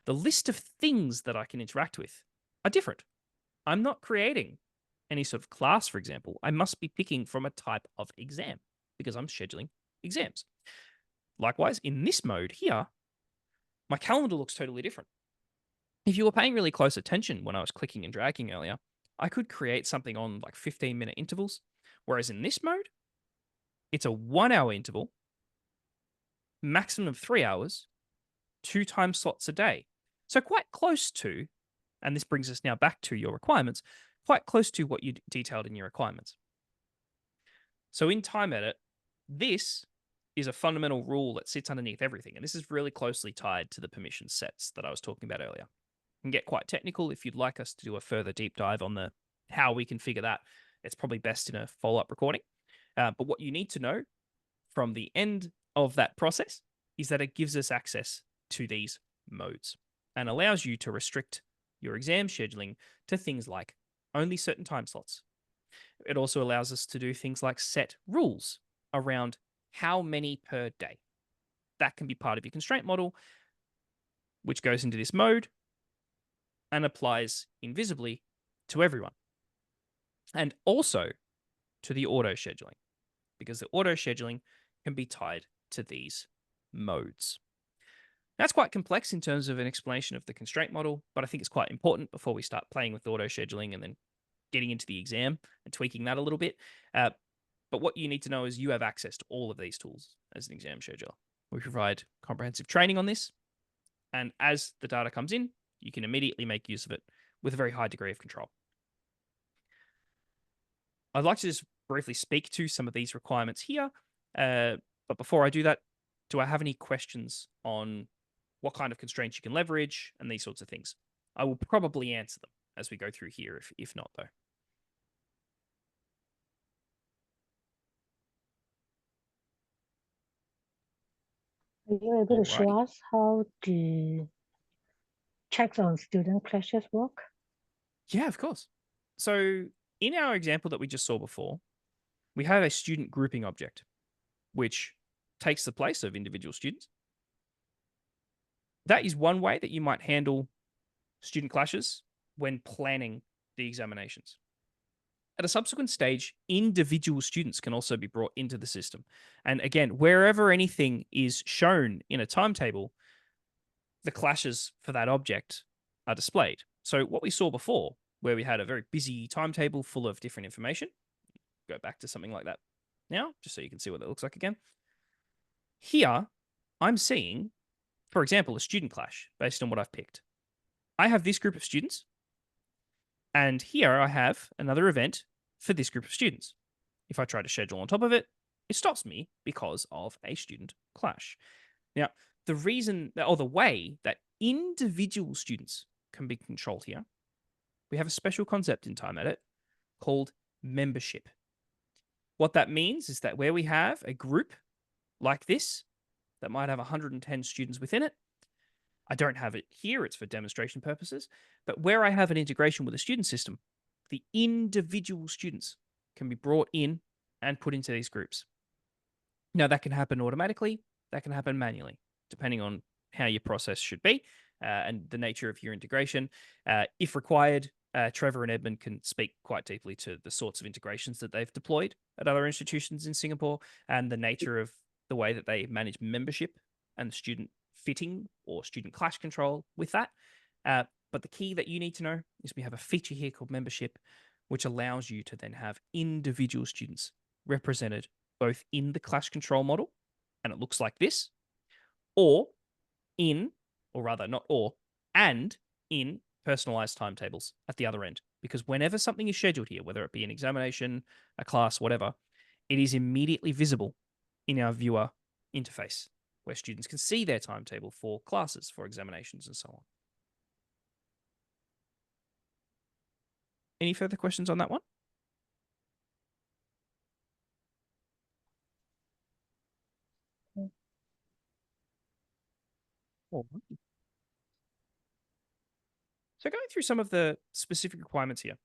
the list of things that I can interact with are different. I'm not creating any sort of class, for example. I must be picking from a type of exam because I'm scheduling exams. Likewise, in this mode here, my calendar looks totally different. If you were paying really close attention when I was clicking and dragging earlier, I could create something on like 15-minute intervals, whereas in this mode, it's a 1-hour interval, maximum of 3 hours, 2 time slots a day. So quite close to, and this brings us now back to your requirements, quite close to what you detailed in your requirements. So in TimeEdit, this is a fundamental rule that sits underneath everything. And this is really closely tied to the permission sets that I was talking about earlier. Can get quite technical. If you'd like us to do a further deep dive on the how we configure that, it's probably best in a follow-up recording. But what you need to know from the end of that process is that it gives us access to these modes and allows you to restrict your exam scheduling to things like only certain time slots. It also allows us to do things like set rules around how many per day. That can be part of your constraint model, which goes into this mode and applies invisibly to everyone. And also to the auto scheduling, because the auto scheduling can be tied to these modes. That's quite complex in terms of an explanation of the constraint model, but I think it's quite important before we start playing with auto scheduling and then getting into the exam and tweaking that a little bit. But what you need to know is you have access to all of these tools as an exam scheduler. We provide comprehensive training on this, and as the data comes in, you can immediately make use of it with a very high degree of control. I'd like to just briefly speak to some of these requirements here, but before I do that, do I have any questions on what kind of constraints you can leverage and these sorts of things? I will probably answer them as we go through here, if not, though. Are you able to show Alrighty. us how the checks on student clashes work? Yeah, of course. So in our example that we just saw before, we have a student grouping object, which takes the place of individual students. That is one way that you might handle student clashes when planning the examinations. At a subsequent stage, individual students can also be brought into the system. And again, wherever anything is shown in a timetable, the clashes for that object are displayed. So what we saw before, where we had a very busy timetable full of different information, go back to something like that now, just so you can see what that looks like again. Here, I'm seeing, for example, a student clash based on what I've picked. I have this group of students, and here I have another event for this group of students. If I try to schedule on top of it, it stops me because of a student clash. Now, the reason, or the way that individual students can be controlled here, we have a special concept in TimeEdit called membership. What that means is that where we have a group like this that might have 110 students within it, I don't have it here, it's for demonstration purposes, but where I have an integration with a student system, the individual students can be brought in and put into these groups. Now, that can happen automatically, that can happen manually, depending on how your process should be and the nature of your integration. If required, Trevor and Edmund can speak quite deeply to the sorts of integrations that they've deployed at other institutions in Singapore and the nature of the way that they manage membership and student fitting or student clash control with that. But the key that you need to know is we have a feature here called membership, which allows you to then have individual students represented both in the clash control model, and it looks like this, or in, or rather not or, and in personalized timetables at the other end. Because whenever something is scheduled here, whether it be an examination, a class, whatever, it is immediately visible in our viewer interface, where students can see their timetable for classes, for examinations, and so on. Any further questions on that one? Alright. So going through some of the specific requirements here.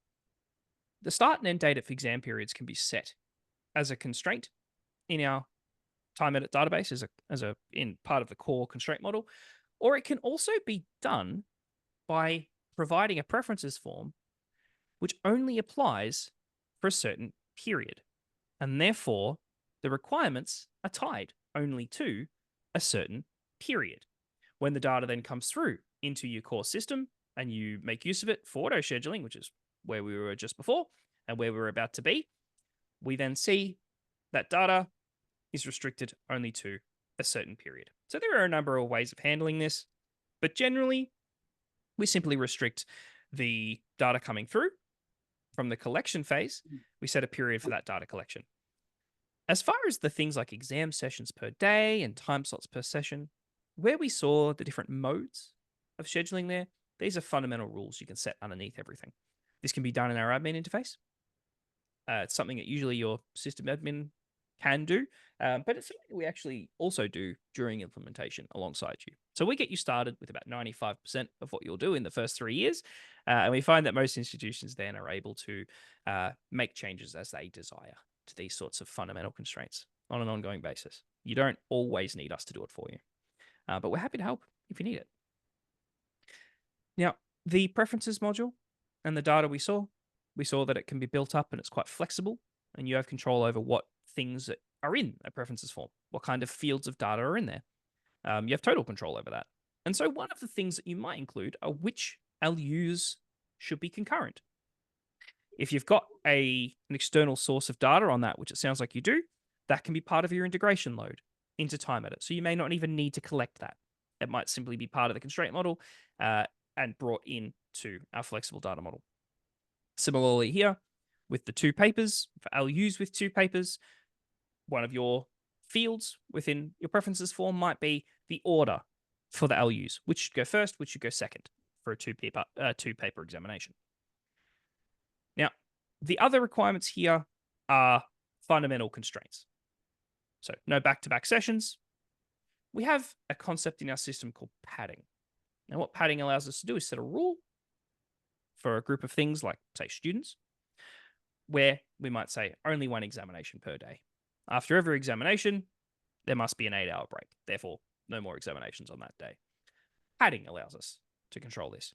The start and end date of exam periods can be set as a constraint in our TimeEdit database as a in part of the core constraint model, or it can also be done by providing a preferences form which only applies for a certain period. And therefore, the requirements are tied only to a certain period. When the data then comes through into your core system and you make use of it for auto scheduling, which is where we were just before and where we're about to be, we then see that data is restricted only to a certain period. So there are a number of ways of handling this, but generally, we simply restrict the data coming through from the collection phase. We set a period for that data collection. As far as the things like exam sessions per day and time slots per session, where we saw the different modes of scheduling there, these are fundamental rules you can set underneath everything. This can be done in our admin interface. It's something that usually your system admin can do, but it's something we actually also do during implementation alongside you. So we get you started with about 95% of what you'll do in the first 3 years, and we find that most institutions then are able to make changes as they desire to these sorts of fundamental constraints on an ongoing basis. You don't always need us to do it for you, but we're happy to help if you need it. Now, the preferences module and the data we saw that it can be built up and it's quite flexible, and you have control over what things that are in a preferences form, what kind of fields of data are in there. You have total control over that. And so one of the things that you might include are which LUs should be concurrent. If you've got an external source of data on that, which it sounds like you do, that can be part of your integration load into TimeEdit. So you may not even need to collect that. It might simply be part of the constraint model and brought into our flexible data model. Similarly here, with the 2 papers, for LUs with 2 papers, one of your fields within your preferences form might be the order for the LUs, which should go first, which should go second for a 2-paper examination. Now, the other requirements here are fundamental constraints. So no back-to-back sessions. We have a concept in our system called padding. Now, what padding allows us to do is set a rule for a group of things like, say, students, where we might say only 1 examination per day. After every examination, there must be an 8-hour break. Therefore, no more examinations on that day. Padding allows us to control this.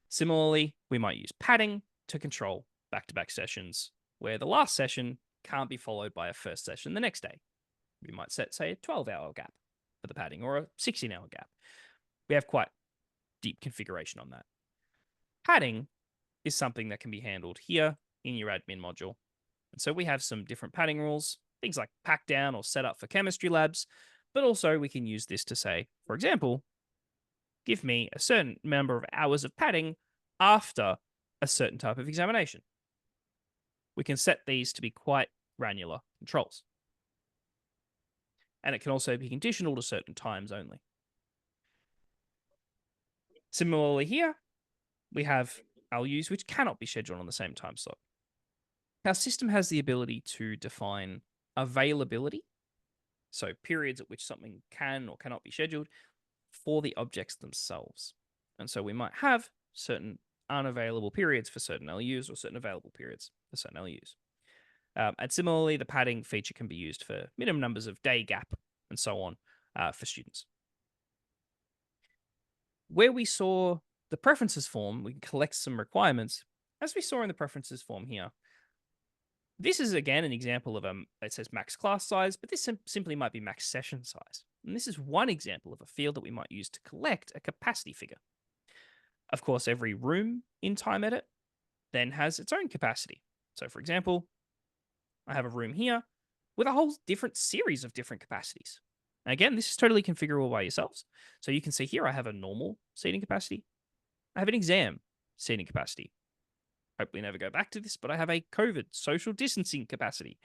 Similarly, we might use padding to control back-to-back sessions, where the last session can't be followed by a first session the next day. We might set, say, a 12-hour gap for the padding or a 16-hour gap. We have quite deep configuration on that. Padding is something that can be handled here in your admin module. And so we have some different padding rules, things like pack down or set up for chemistry labs, but also we can use this to say, for example, give me a certain number of hours of padding after a certain type of examination. We can set these to be quite granular controls. And it can also be conditional to certain times only. Similarly here, we have LUs which cannot be scheduled on the same time slot. Our system has the ability to define availability, so periods at which something can or cannot be scheduled, for the objects themselves. And so we might have certain unavailable periods for certain LUs or certain available periods for certain LUs. And similarly, the padding feature can be used for minimum numbers of day gap and so on for students. Where we saw the preferences form, we can collect some requirements. As we saw in the preferences form here, this is again an example of it says max class size, but this simply might be max session size. And this is one example of a field that we might use to collect a capacity figure. Of course, every room in TimeEdit then has its own capacity. So for example, I have a room here with a whole different series of different capacities. And again, this is totally configurable by yourselves. So you can see here I have a normal seating capacity. I have an exam seating capacity. Hopefully never go back to this, but I have a COVID social distancing capacity,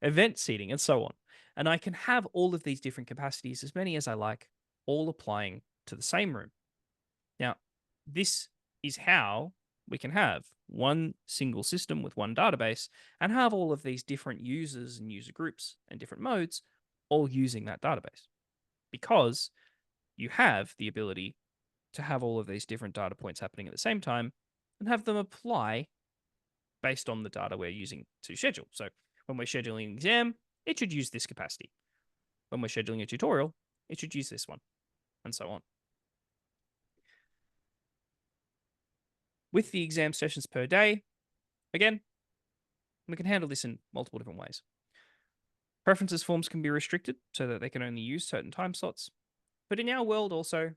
event seating, and so on. And I can have all of these different capacities, as many as I like, all applying to the same room. Now, this is how we can have one single system with one database and have all of these different users and user groups and different modes all using that database. Because you have the ability to have all of these different data points happening at the same time and have them apply based on the data we're using to schedule. So when we're scheduling an exam, it should use this capacity. When we're scheduling a tutorial, it should use this one, and so on. With the exam sessions per day, again, we can handle this in multiple different ways. Preferences forms can be restricted so that they can only use certain time slots. But in our world also,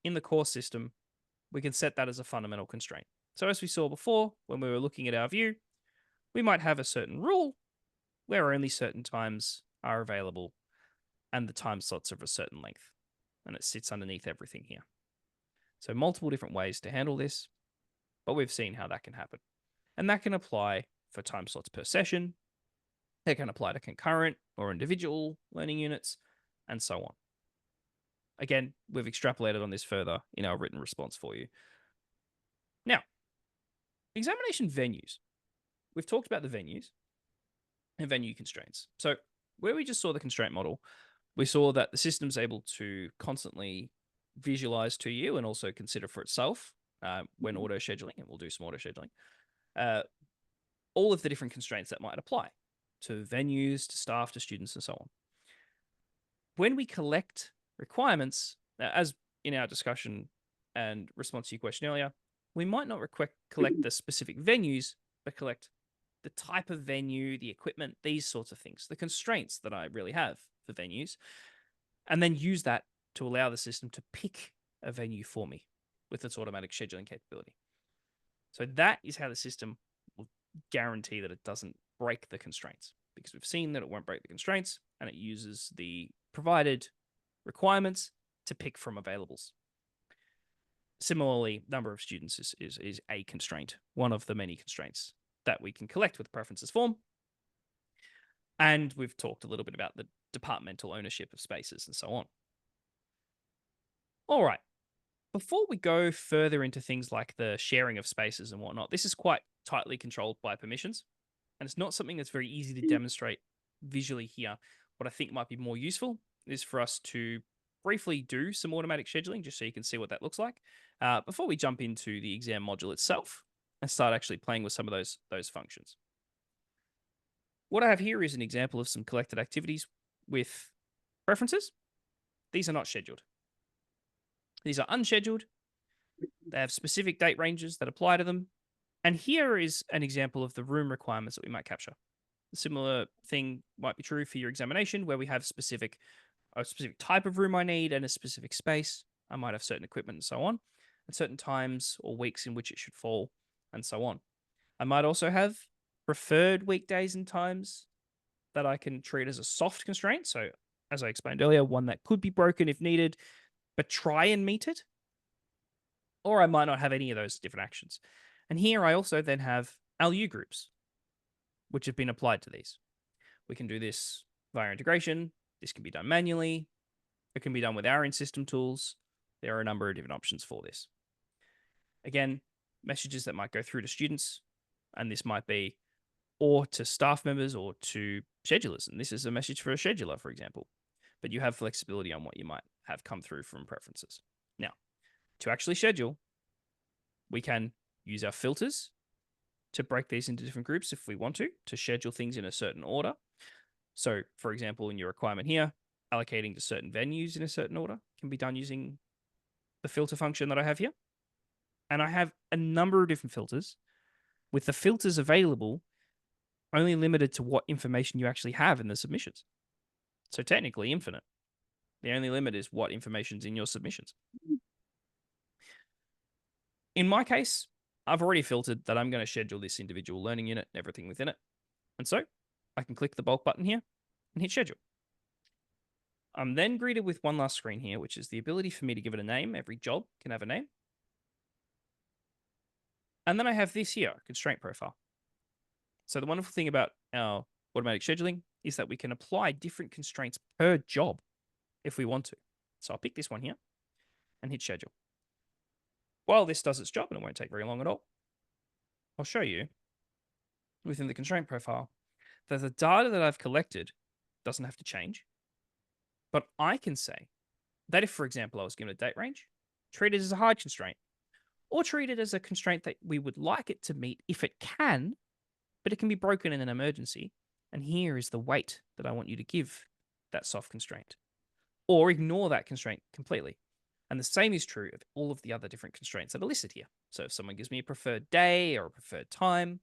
in the core system, we can set that as a fundamental constraint. So as we saw before, when we were looking at our view, we might have a certain rule where only certain times are available and the time slots are of a certain length. And it sits underneath everything here. So multiple different ways to handle this, but we've seen how that can happen. And that can apply for time slots per session, They can apply to concurrent or individual learning units, and so on. Again, we've extrapolated on this further in our written response for you. Now, examination venues. We've talked about the venues and venue constraints. So where we just saw the constraint model, we saw that the system's able to constantly visualize to you and also consider for itself when auto scheduling, and we'll do some auto scheduling, all of the different constraints that might apply to venues, to staff, to students, and so on. When we collect requirements, as in our discussion and response to your question earlier, we might not collect the specific venues, but collect the type of venue, the equipment, these sorts of things, the constraints that I really have for venues, and then use that to allow the system to pick a venue for me with its automatic scheduling capability. So that is how the system will guarantee that it doesn't break the constraints, because we've seen that it won't break the constraints and it uses the provided requirements to pick from availables. Similarly, number of students is a constraint, one of the many constraints that we can collect with preferences form. And we've talked a little bit about the departmental ownership of spaces and so on. All right. Before we go further into things like the sharing of spaces and whatnot, this is quite tightly controlled by permissions. And it's not something that's very easy to demonstrate visually here. What I think might be more useful is for us to briefly do some automatic scheduling, just so you can see what that looks like, before we jump into the exam module itself and start actually playing with some of those functions. What I have here is an example of some collected activities with preferences. These are not scheduled. These are unscheduled. They have specific date ranges that apply to them. And here is an example of the room requirements that we might capture. A similar thing might be true for your examination, where we have a specific type of room I need and a specific space. I might have certain equipment and so on, and certain times or weeks in which it should fall, and so on. I might also have preferred weekdays and times that I can treat as a soft constraint. So as I explained earlier, one that could be broken if needed, but try and meet it. Or I might not have any of those different actions. And here I also then have LU groups, which have been applied to these. We can do this via integration. This can be done manually. It can be done with our in-system tools. There are a number of different options for this. Again, messages that might go through to students, and this might be or to staff members or to schedulers. And this is a message for a scheduler, for example. But you have flexibility on what you might have come through from preferences. Now, to actually schedule, we can use our filters to break these into different groups if we want to schedule things in a certain order. So, for example, in your requirement here, allocating to certain venues in a certain order can be done using the filter function that I have here. And I have a number of different filters, with the filters available only limited to what information you actually have in the submissions. So technically infinite. The only limit is what information's in your submissions. In my case, I've already filtered that I'm going to schedule this individual learning unit and everything within it. And so I can click the bulk button here and hit schedule. I'm then greeted with one last screen here, which is the ability for me to give it a name. Every job can have a name. And then I have this here, constraint profile. So the wonderful thing about our automatic scheduling is that we can apply different constraints per job if we want to. So I'll pick this one here and hit schedule. While this does its job, and it won't take very long at all, I'll show you within the constraint profile that the data that I've collected doesn't have to change. But I can say that if, for example, I was given a date range, treat it as a hard constraint, or treat it as a constraint that we would like it to meet if it can, but it can be broken in an emergency. And here is the weight that I want you to give that soft constraint, or ignore that constraint completely. And the same is true of all of the other different constraints that are listed here. So if someone gives me a preferred day or a preferred time,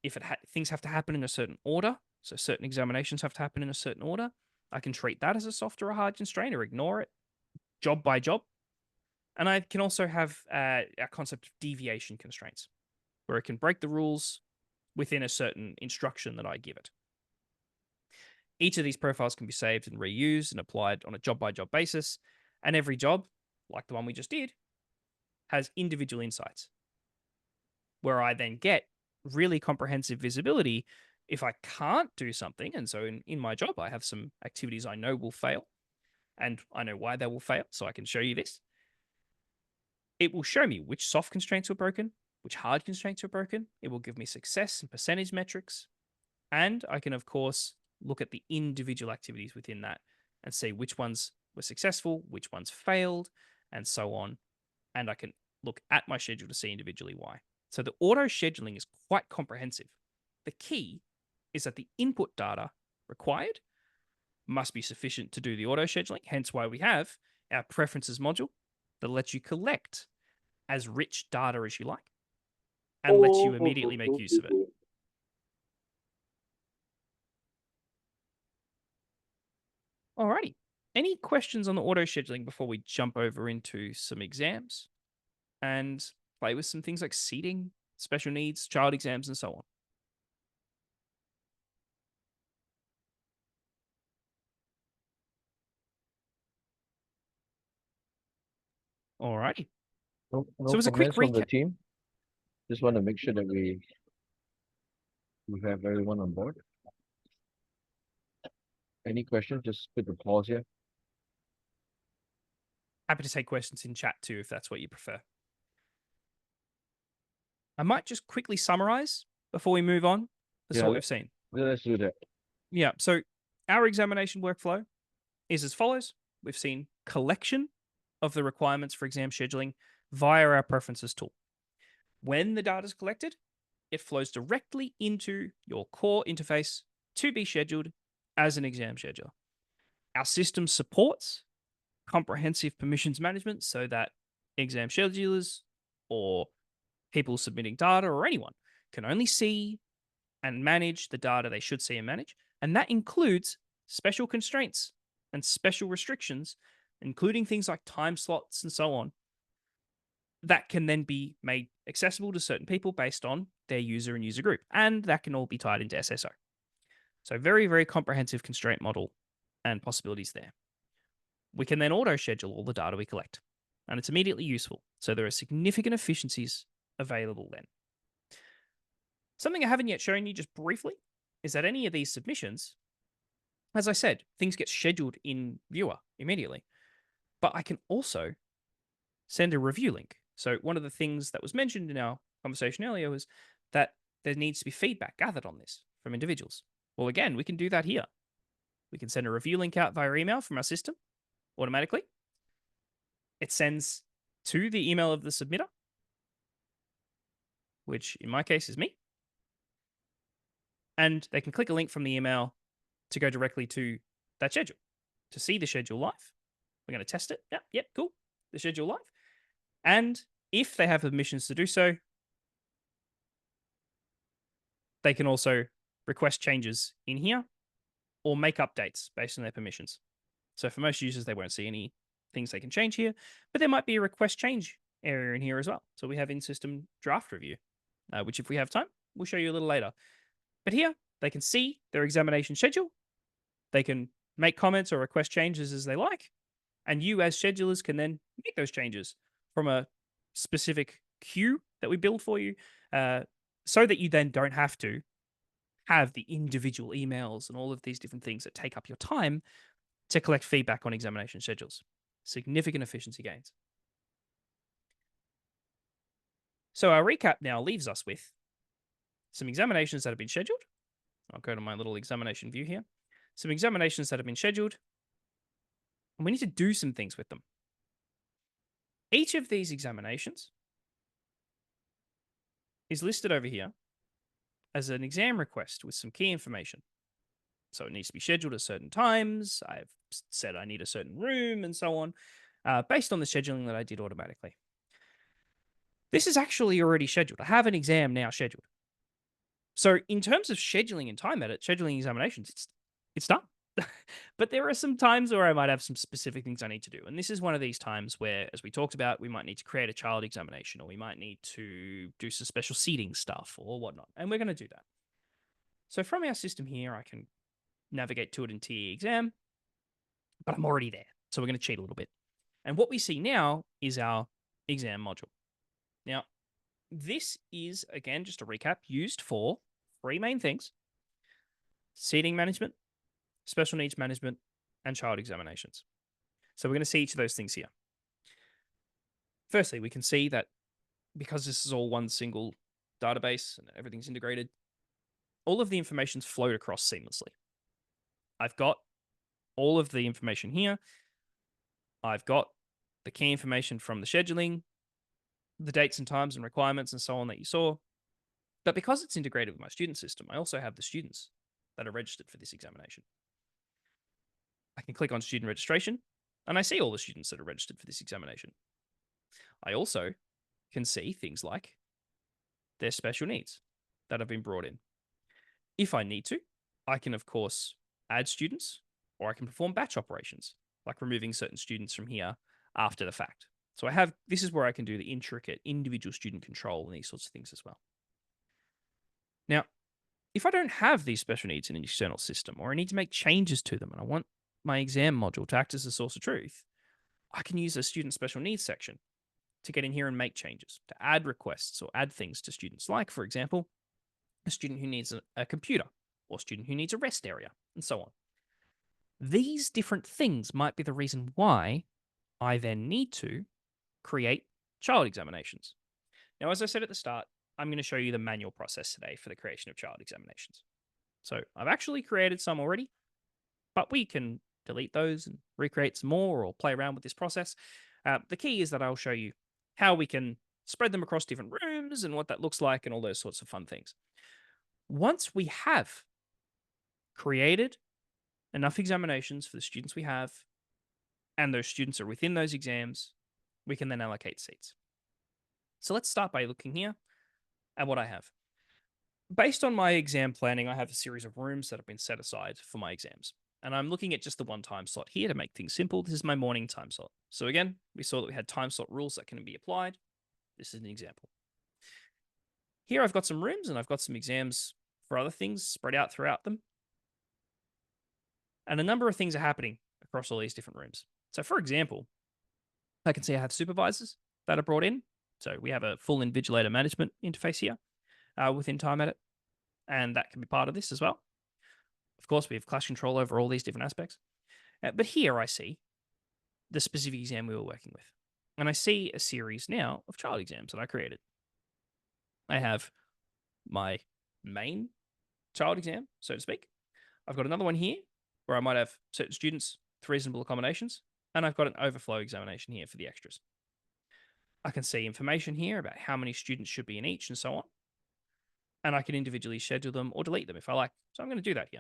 if things have to happen in a certain order, so certain examinations have to happen in a certain order, I can treat that as a soft or a hard constraint or ignore it job by job. And I can also have a concept of deviation constraints, where it can break the rules within a certain instruction that I give it. Each of these profiles can be saved and reused and applied on a job-by-job basis, and every job, like the one we just did, has individual insights, where I then get really comprehensive visibility If I can't do something, and so in my job, I have some activities I know will fail, and I know why they will fail, so I can show you this. It will show me which soft constraints were broken, which hard constraints were broken. It will give me success and percentage metrics. And I can, of course, look at the individual activities within that and see which ones were successful, which ones failed, and so on. And I can look at my schedule to see individually why. So the auto scheduling is quite comprehensive. The key is that the input data required must be sufficient to do the auto scheduling, hence why we have our preferences module that lets you collect as rich data as you like and lets you immediately make use of it. Alrighty. Any questions on the auto scheduling before we jump over into some exams and play with some things like seating, special needs, child exams, and so on? Alrighty. No So as a quick comments from the recap, team. Just want to make sure that we have everyone on board. Any questions? Just put the pause here. happy to take questions in chat too if that's what you prefer. I might just quickly summarize before we move on. That's what we've seen. Let's do that. Yeah. So our examination workflow is as follows. We've seen collection of the requirements for exam scheduling via our preferences tool. When the data is collected, it flows directly into your core interface to be scheduled as an exam scheduler. Our system supports comprehensive permissions management so that exam schedulers or people submitting data or anyone can only see and manage the data they should see and manage. And that includes special constraints and special restrictions, including things like time slots and so on, that can then be made accessible to certain people based on their user and user group. And that can all be tied into SSO. So very, very comprehensive constraint model and possibilities there. We can then auto schedule all the data we collect, and it's immediately useful. So there are significant efficiencies available then. Something I haven't yet shown you just briefly is that any of these submissions, as I said, things get scheduled in Viewer immediately, but I can also send a review link. So one of the things that was mentioned in our conversation earlier was that there needs to be feedback gathered on this from individuals. Well, again, we can do that here. We can send a review link out via email from our system automatically. It sends to the email of the submitter, which in my case is me. And they can click a link from the email to go directly to that schedule, to see the schedule live. We're going to test it. Yep, cool. The schedule live. And if they have permissions to do so, they can also request changes in here or make updates based on their permissions. So for most users, they won't see any things they can change here, but there might be a request change area in here as well. So we have in-system draft review, which if we have time, we'll show you a little later. But here, they can see their examination schedule. They can make comments or request changes as they like. And you as schedulers can then make those changes from a specific queue that we build for you, so that you then don't have to have the individual emails and all of these different things that take up your time to collect feedback on examination schedules. Significant efficiency gains. So our recap now leaves us with some examinations that have been scheduled. I'll go to my little examination view here. Some examinations that have been scheduled. And we need to do some things with them. Each of these examinations is listed over here as an exam request with some key information. So it needs to be scheduled at certain times. I've said I need a certain room and so on, based on the scheduling that I did automatically. This is actually already scheduled. I have an exam now scheduled. So in terms of scheduling and TimeEdit, scheduling examinations, it's done. But there are some times where I might have some specific things I need to do. And this is one of these times where, as we talked about, we might need to create a child examination, or we might need to do some special seating stuff or whatnot. And we're going to do that. So from our system here, I can navigate to it in TE exam, but I'm already there. So we're going to cheat a little bit. And what we see now is our exam module. Now, this is, again, just a recap, used for three main things. seating management, special needs management, and child examinations. So we're going to see each of those things here. Firstly, we can see that because this is all one single database and everything's integrated, all of the information's flowed across seamlessly. I've got all of the information here. I've got the key information from the scheduling, the dates and times and requirements and so on that you saw. But because it's integrated with my student system, I also have the students that are registered for this examination. I can click on student registration and I see all the students that are registered for this examination. I also can see things like their special needs that have been brought in. If I need to, I can, of course, add students, or I can perform batch operations, like removing certain students from here after the fact. So this is where I can do the intricate individual student control and these sorts of things as well. Now, if I don't have these special needs in an external system, or I need to make changes to them, and I want my exam module to act as a source of truth, I can use a student special needs section to get in here and make changes, to add requests or add things to students, like, for example, a student who needs a computer, or a student who needs a rest area, and so on. These different things might be the reason why I then need to create child examinations. Now, as I said at the start, I'm going to show you the manual process today for the creation of child examinations. So I've actually created some already, but we can delete those and recreate some more or play around with this process. The key is that I'll show you how we can spread them across different rooms and what that looks like and all those sorts of fun things. Once we have created enough examinations for the students we have, and those students are within those exams, we can then allocate seats. So let's start by looking here at what I have. Based on my exam planning, I have a series of rooms that have been set aside for my exams. And I'm looking at just the one time slot here to make things simple. This is my morning time slot. So again, we saw that we had time slot rules that can be applied. This is an example. Here I've got some rooms and I've got some exams for other things spread out throughout them. And a number of things are happening across all these different rooms. So for example, I can see I have supervisors that are brought in. So we have a full invigilator management interface here within TimeEdit, and that can be part of this as well. Of course, we have clash control over all these different aspects. But here I see the specific exam we were working with. And I see a series now of child exams that I created. I have my main child exam, so to speak. I've got another one here where I might have certain students with reasonable accommodations, and I've got an overflow examination here for the extras. I can see information here about how many students should be in each and so on. And I can individually schedule them or delete them if I like. So I'm going to do that here.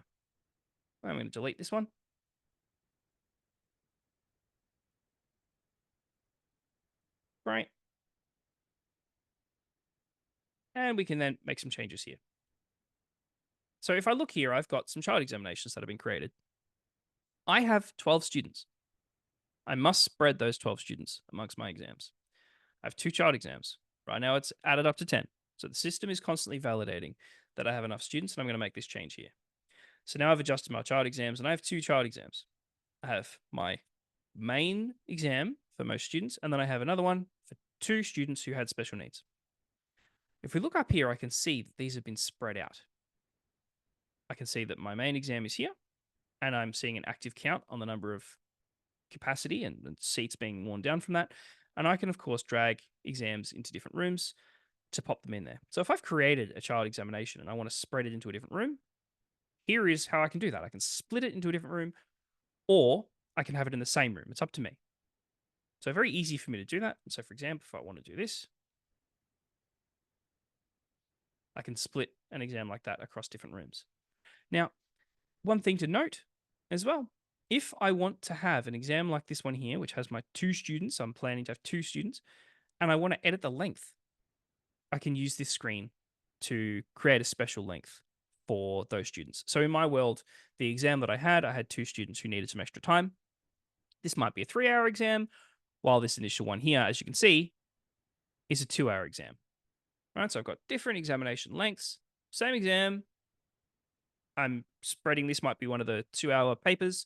I'm going to delete this one. Right. And we can then make some changes here. So if I look here, I've got some child examinations that have been created. I have 12 students. I must spread those 12 students amongst my exams. I have 2 child exams. Right now it's added up to 10. So the system is constantly validating that I have enough students, and I'm going to make this change here. So now I've adjusted my child exams, and I have 2 child exams. I have my main exam for most students, and then I have another one for 2 students who had special needs. If we look up here, I can see that these have been spread out. I can see that my main exam is here, and I'm seeing an active count on the number of capacity and seats being worn down from that. And I can, of course, drag exams into different rooms to pop them in there. So if I've created a child examination and I want to spread it into a different room, here is how I can do that. I can split it into a different room, or I can have it in the same room. It's up to me. So very easy for me to do that. And so for example, if I want to do this, I can split an exam like that across different rooms. Now, one thing to note as well, if I want to have an exam like this one here, which has my 2 students, I'm planning to have 2 students, and I want to edit the length, I can use this screen to create a special length for those students. So in my world, the exam that I had 2 students who needed some extra time. This might be a 3-hour exam, while this initial one here, as you can see, is a 2-hour exam. All right, so I've got different examination lengths, same exam. I'm spreading, this might be one of the 2-hour papers,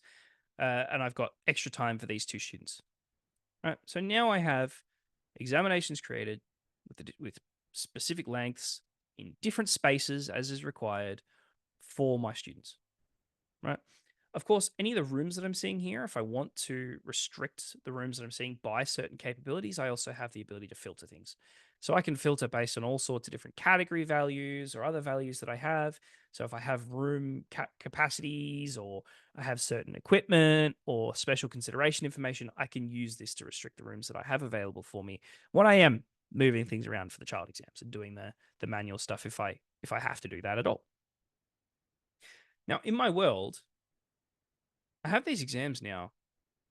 and I've got extra time for these 2 students. All right, so now I have examinations created with specific lengths in different spaces as is required for my students. right? Of course, any of the rooms that I'm seeing here, if I want to restrict the rooms that I'm seeing by certain capabilities, I also have the ability to filter things. So I can filter based on all sorts of different category values or other values that I have. So if I have room capacities, or I have certain equipment or special consideration information, I can use this to restrict the rooms that I have available for me when I am moving things around for the child exams and doing the manual stuff if I have to do that at all. Now, in my world, I have these exams now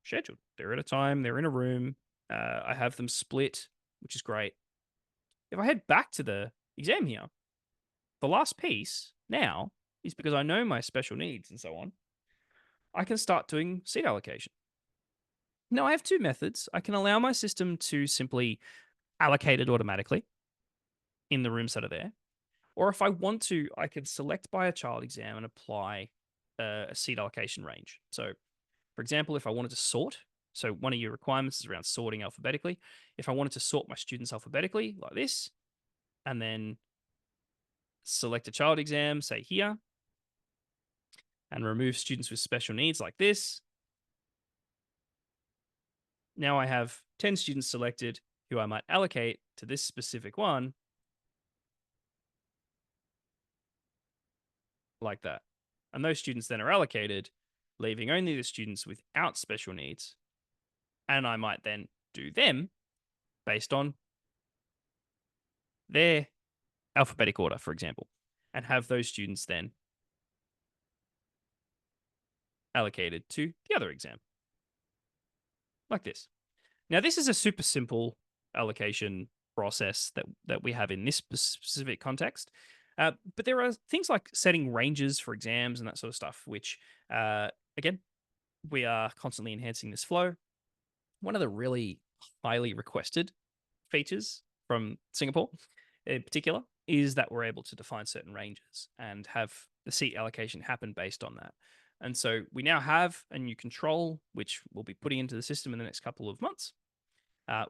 scheduled. They're at a time, they're in a room. I have them split, which is great. If I head back to the exam here, the last piece now is, because I know my special needs and so on, I can start doing seat allocation. Now, I have two methods. I can allow my system to simply allocate it automatically in the rooms that are there. Or if I want to, I can select by a child exam and apply a seat allocation range. So, for example, if I wanted to sort, so one of your requirements is around sorting alphabetically. If I wanted to sort my students alphabetically like this, and then select a child exam, say here, and remove students with special needs like this, now I have 10 students selected who I might allocate to this specific one like that. And those students then are allocated, leaving only the students without special needs. And I might then do them based on their alphabetic order, for example, and have those students then allocated to the other exam, like this. Now, this is a super simple allocation process that we have in this specific context. But there are things like setting ranges for exams and that sort of stuff, which, again, we are constantly enhancing this flow. One of the really highly requested features from Singapore in particular is that we're able to define certain ranges and have the seat allocation happen based on that. And so we now have a new control, which we'll be putting into the system in the next couple of months,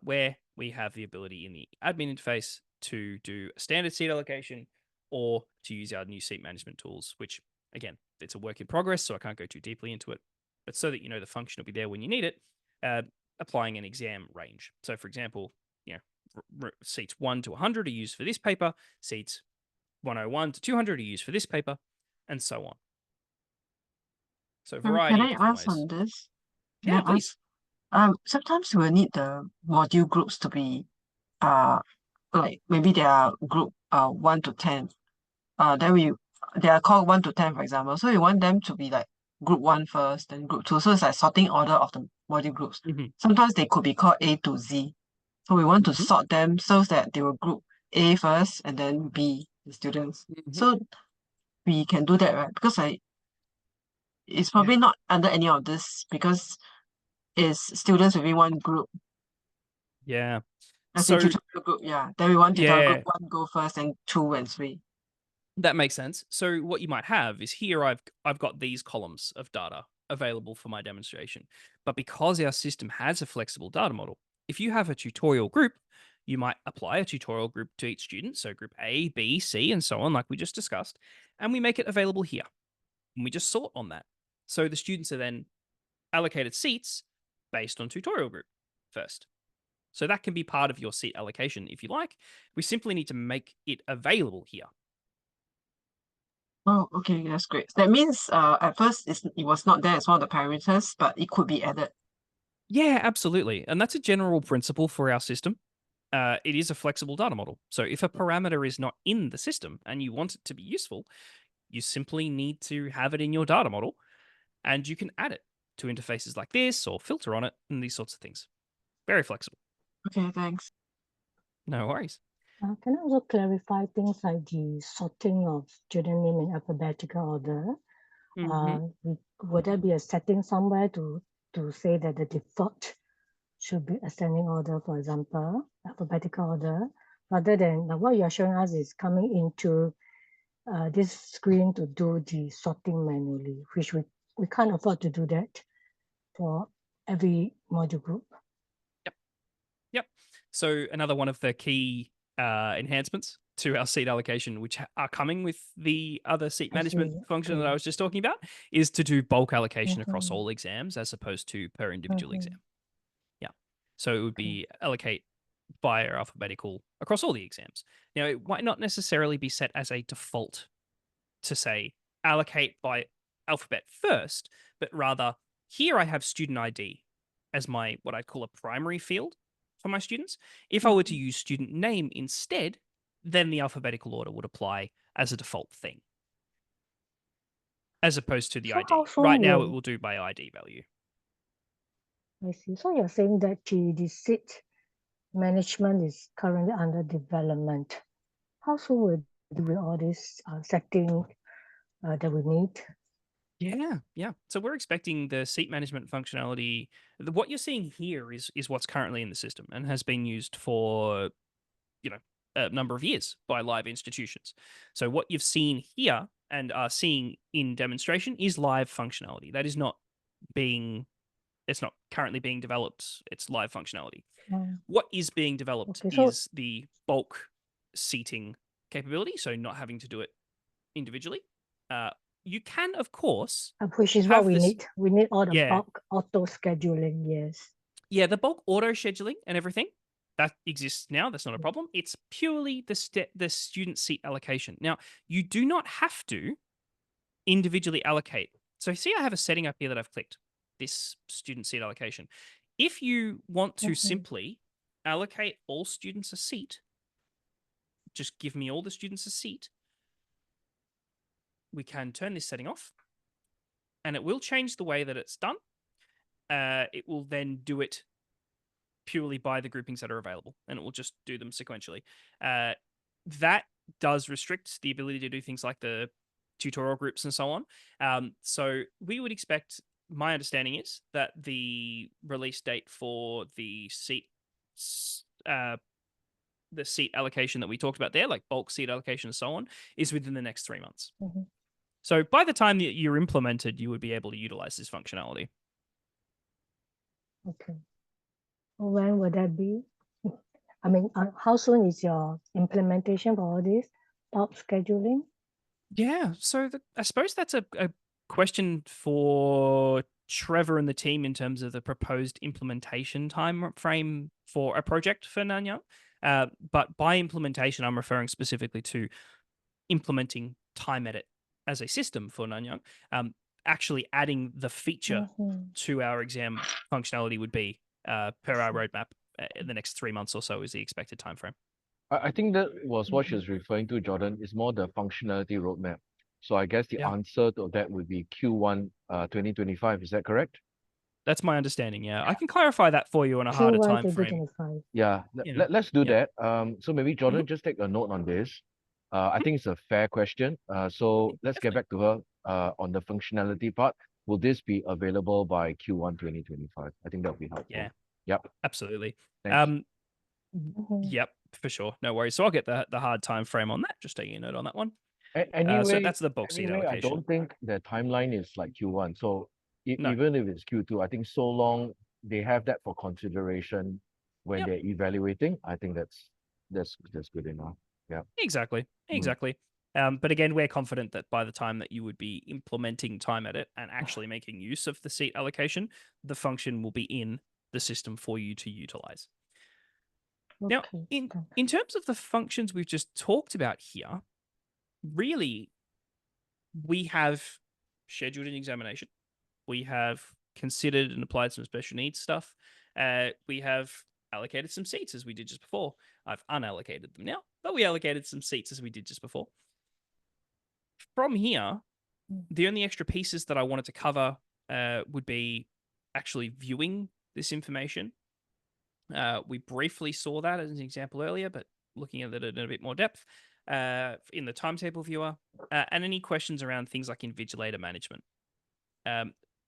where we have the ability in the admin interface to do a standard seat allocation or to use our new seat management tools, which, again, it's a work in progress, so I can't go too deeply into it. But so that you know the function will be there when you need it, applying an exam range. So, for example, seats 1 to 100 are used for this paper, seats 101 to 200 are used for this paper, and so on. So, variety Can of I different ask ways. on this? Yeah, Can I please. ask? Sometimes we'll need the module groups to be like maybe they are group 1 to 10. Then they are called 1 to 10, for example. So you want them to be like group 1 first, then group 2. So it's like sorting order of the module groups. Sometimes they could be called A to Z. So we want to sort them so that they will group A first and then B, the students. So we can do that, right? Because it's probably not under any of this because it's students within one group. Yeah. As So, in tutorial group, yeah. Then we want tutorial yeah, group 1 go first and 2 and 3. that makes sense. So what you might have is here I've got these columns of data available for my demonstration. But because our system has a flexible data model, if you have a tutorial group, you might apply a tutorial group to each student. So group A, B, C, and so on, like we just discussed. And we make it available here. And we just sort on that. So the students are then allocated seats based on tutorial group first. So that can be part of your seat allocation if you like. We simply need to make it available here. Oh, okay, that's great. That means at first it was not there as one of the parameters, but it could be added. Yeah, absolutely. And that's a general principle for our system. It is a flexible data model. So if a parameter is not in the system and you want it to be useful, you simply need to have it in your data model, and you can add it to interfaces like this or filter on it and these sorts of things. Very flexible. Okay, thanks. No worries. Can I also clarify things like the sorting of student name in alphabetical order? Would there be a setting somewhere to say that the default should be ascending order, for example, alphabetical order, rather than what you're showing us is coming into this screen to do the sorting manually, which we can't afford to do that for every module group. Yep. So another one of the key enhancements to our seat allocation, which are coming with the other seat I management see. function that Okay. I was just talking about, is to do bulk allocation across Mhm. all exams as opposed to per individual Mhm. exam. Yeah. So it would be allocate via alphabetical across all the exams. Now, it might not necessarily be set as a default to say allocate by alphabet first, but rather here I have student ID as my what I'd call a primary field for my students. If I were to use student name instead, then the alphabetical order would apply as a default thing, as opposed to the So ID. how soon Right now, it will will do by ID value. I see? So you're saying that the seat management is currently under development. How soon will do with all this setting that we need? Yeah. So we're expecting the seat management functionality. What you're seeing here is what's currently in the system and has been used for a number of years by live institutions. So what you've seen here and are seeing in demonstration is live functionality. That is not it's not currently being developed. It's live functionality. Mm. What is being developed Okay, so is the bulk seating capability, so not having to do it individually. You can, of course, which is what have we this. need. We need all the Yeah, bulk auto scheduling. Yes. yeah, the bulk auto scheduling and everything that exists now. That's not a problem. It's purely the student seat allocation. Now, you do not have to individually allocate. So, see, I have a setting up here that I've clicked. This student seat allocation. If you want to Mhm. simply allocate all students a seat, just give me all the students a seat. We can turn this setting off, and it will change the way that it's done. It will then do it purely by the groupings that are available, and it will just do them sequentially. That does restrict the ability to do things like the tutorial groups and so on. So we would expect, my understanding is that the release date for the seat allocation that we talked about there, like bulk seat allocation and so on, is within the next 3 months. Mhm. So by the time that you're implemented, you would be able to utilize this functionality. Okay. When would that be? I mean, how soon is your implementation for all this bulk scheduling? Yeah, so I suppose that's a question for Trevor and the team in terms of the proposed implementation time frame for a project for Nanyang. But by implementation, I'm referring specifically to implementing TimeEdit as a system for Nanyang. Actually adding the feature Mhm. to our exam functionality would be per our roadmap in the next 3 months or so is the expected time frame. I think that was what she was referring to, Jordan. Is more the functionality roadmap. So I guess the Yeah. answer to that would be Q1 2025. Is that correct? That's my understanding. Yeah, I can clarify that for you on a harder Q1 time frame. 2025. Yeah, You know, let's do yeah. that. So maybe Jordan, just take a note on this. I think it's a fair question. So let's get Definitely. back to her on the functionality part. Will this be available by Q1 2025? I think that would be helpful. Yeah. Yep. Absolutely. Thanks. Mhm. Yep, for sure. No worries. So I'll get the hard time frame on that. Just taking a note on that one. Anyway, So that's the bulk seat I allocation. don't think the timeline is like Q1. So No. even if it's Q2, I think so long they have that for consideration when Yep. they're evaluating, I think that's good enough. Yeah. Exactly. But again, we're confident that by the time that you would be implementing TimeEdit and actually making use of the seat allocation, the function will be in the system for you to utilize. Now, Okay. in terms of the functions we've just talked about here, really, we have scheduled an examination. We have considered and applied some special needs stuff. We have allocated some seats as we did just before. I've unallocated them now, but we allocated some seats as we did just before. From here, the only extra pieces that I wanted to cover would be actually viewing this information. We briefly saw that as an example earlier, but looking at it in a bit more depth in the timetable viewer, and any questions around things like invigilator management.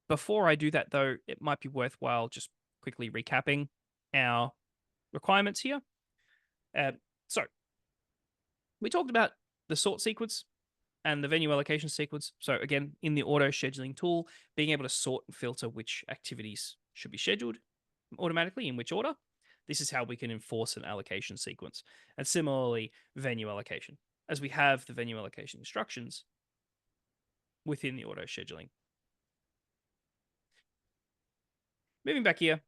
Before I do that, though, it might be worthwhile just quickly recapping our requirements here. So we talked about the sort sequence and the venue allocation sequence. So again, in the auto scheduling tool, being able to sort and filter which activities should be scheduled automatically in which order. This is how we can enforce an allocation sequence. And similarly, venue allocation, as we have the venue allocation instructions within the auto scheduling. Moving back here,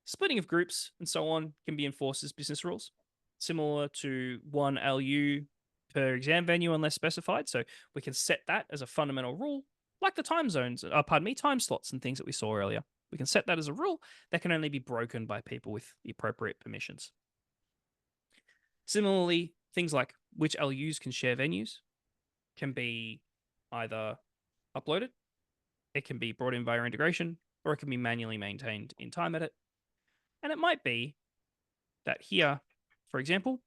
splitting of groups and so on can be enforced as business rules, similar to 1 LU per exam venue unless specified. So we can set that as a fundamental rule, like the time zones, time slots and things that we saw earlier. We can set that as a rule that can only be broken by people with the appropriate permissions. Similarly, things like which LUs can share venues can be either uploaded, it can be brought in via integration, or it can be manually maintained in TimeEdit. And it might be that here, for example,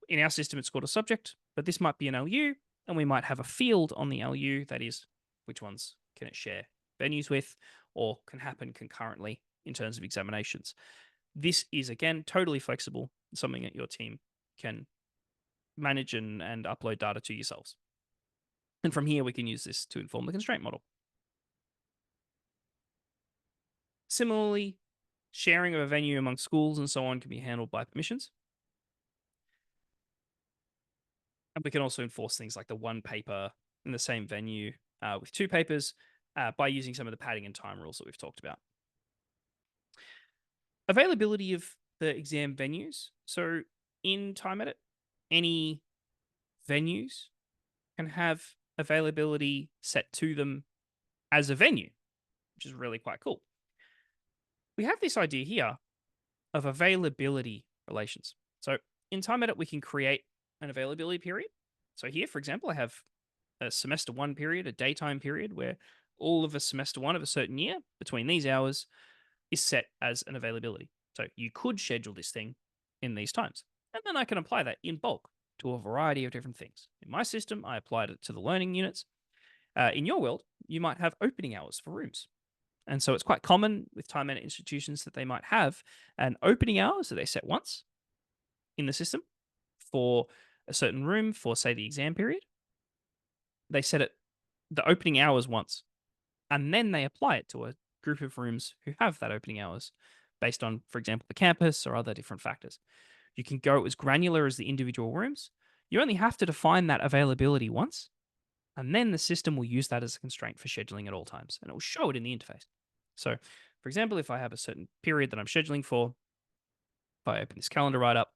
in our system, it's called a subject, but this might be an LU, and we might have a field on the LU that is which ones can it share venues with, or can happen concurrently in terms of examinations. This is, again, totally flexible, something that your team can manage and upload data to yourselves. And from here, we can use this to inform the constraint model. Similarly, sharing of a venue among schools and so on can be handled by permissions. And we can also enforce things like the 1 paper in the same venue with 2 papers by using some of the padding and time rules that we've talked about. Availability of the exam venues. So in TimeEdit, any venues can have availability set to them as a venue, which is really quite cool. We have this idea here of availability relations. So in TimeEdit, we can create an availability period. So here, for example, I have a semester 1 period, a daytime period, where all of a semester 1 of a certain year between these hours is set as an availability. So you could schedule this thing in these times. And then I can apply that in bulk to a variety of different things. In my system, I applied it to the learning units. In your world, you might have opening hours for rooms. And so it's quite common with TimeEdit institutions that they might have an opening hours that they set once in the system for a certain room for, say, the exam period. They set it the opening hours once, and then they apply it to a group of rooms who have that opening hours based on, for example, the campus or other different factors. You can go as granular as the individual rooms. You only have to define that availability once, and then the system will use that as a constraint for scheduling at all times, and it will show it in the interface. So, for example, if I have a certain period that I'm scheduling for, if I open this calendar right up,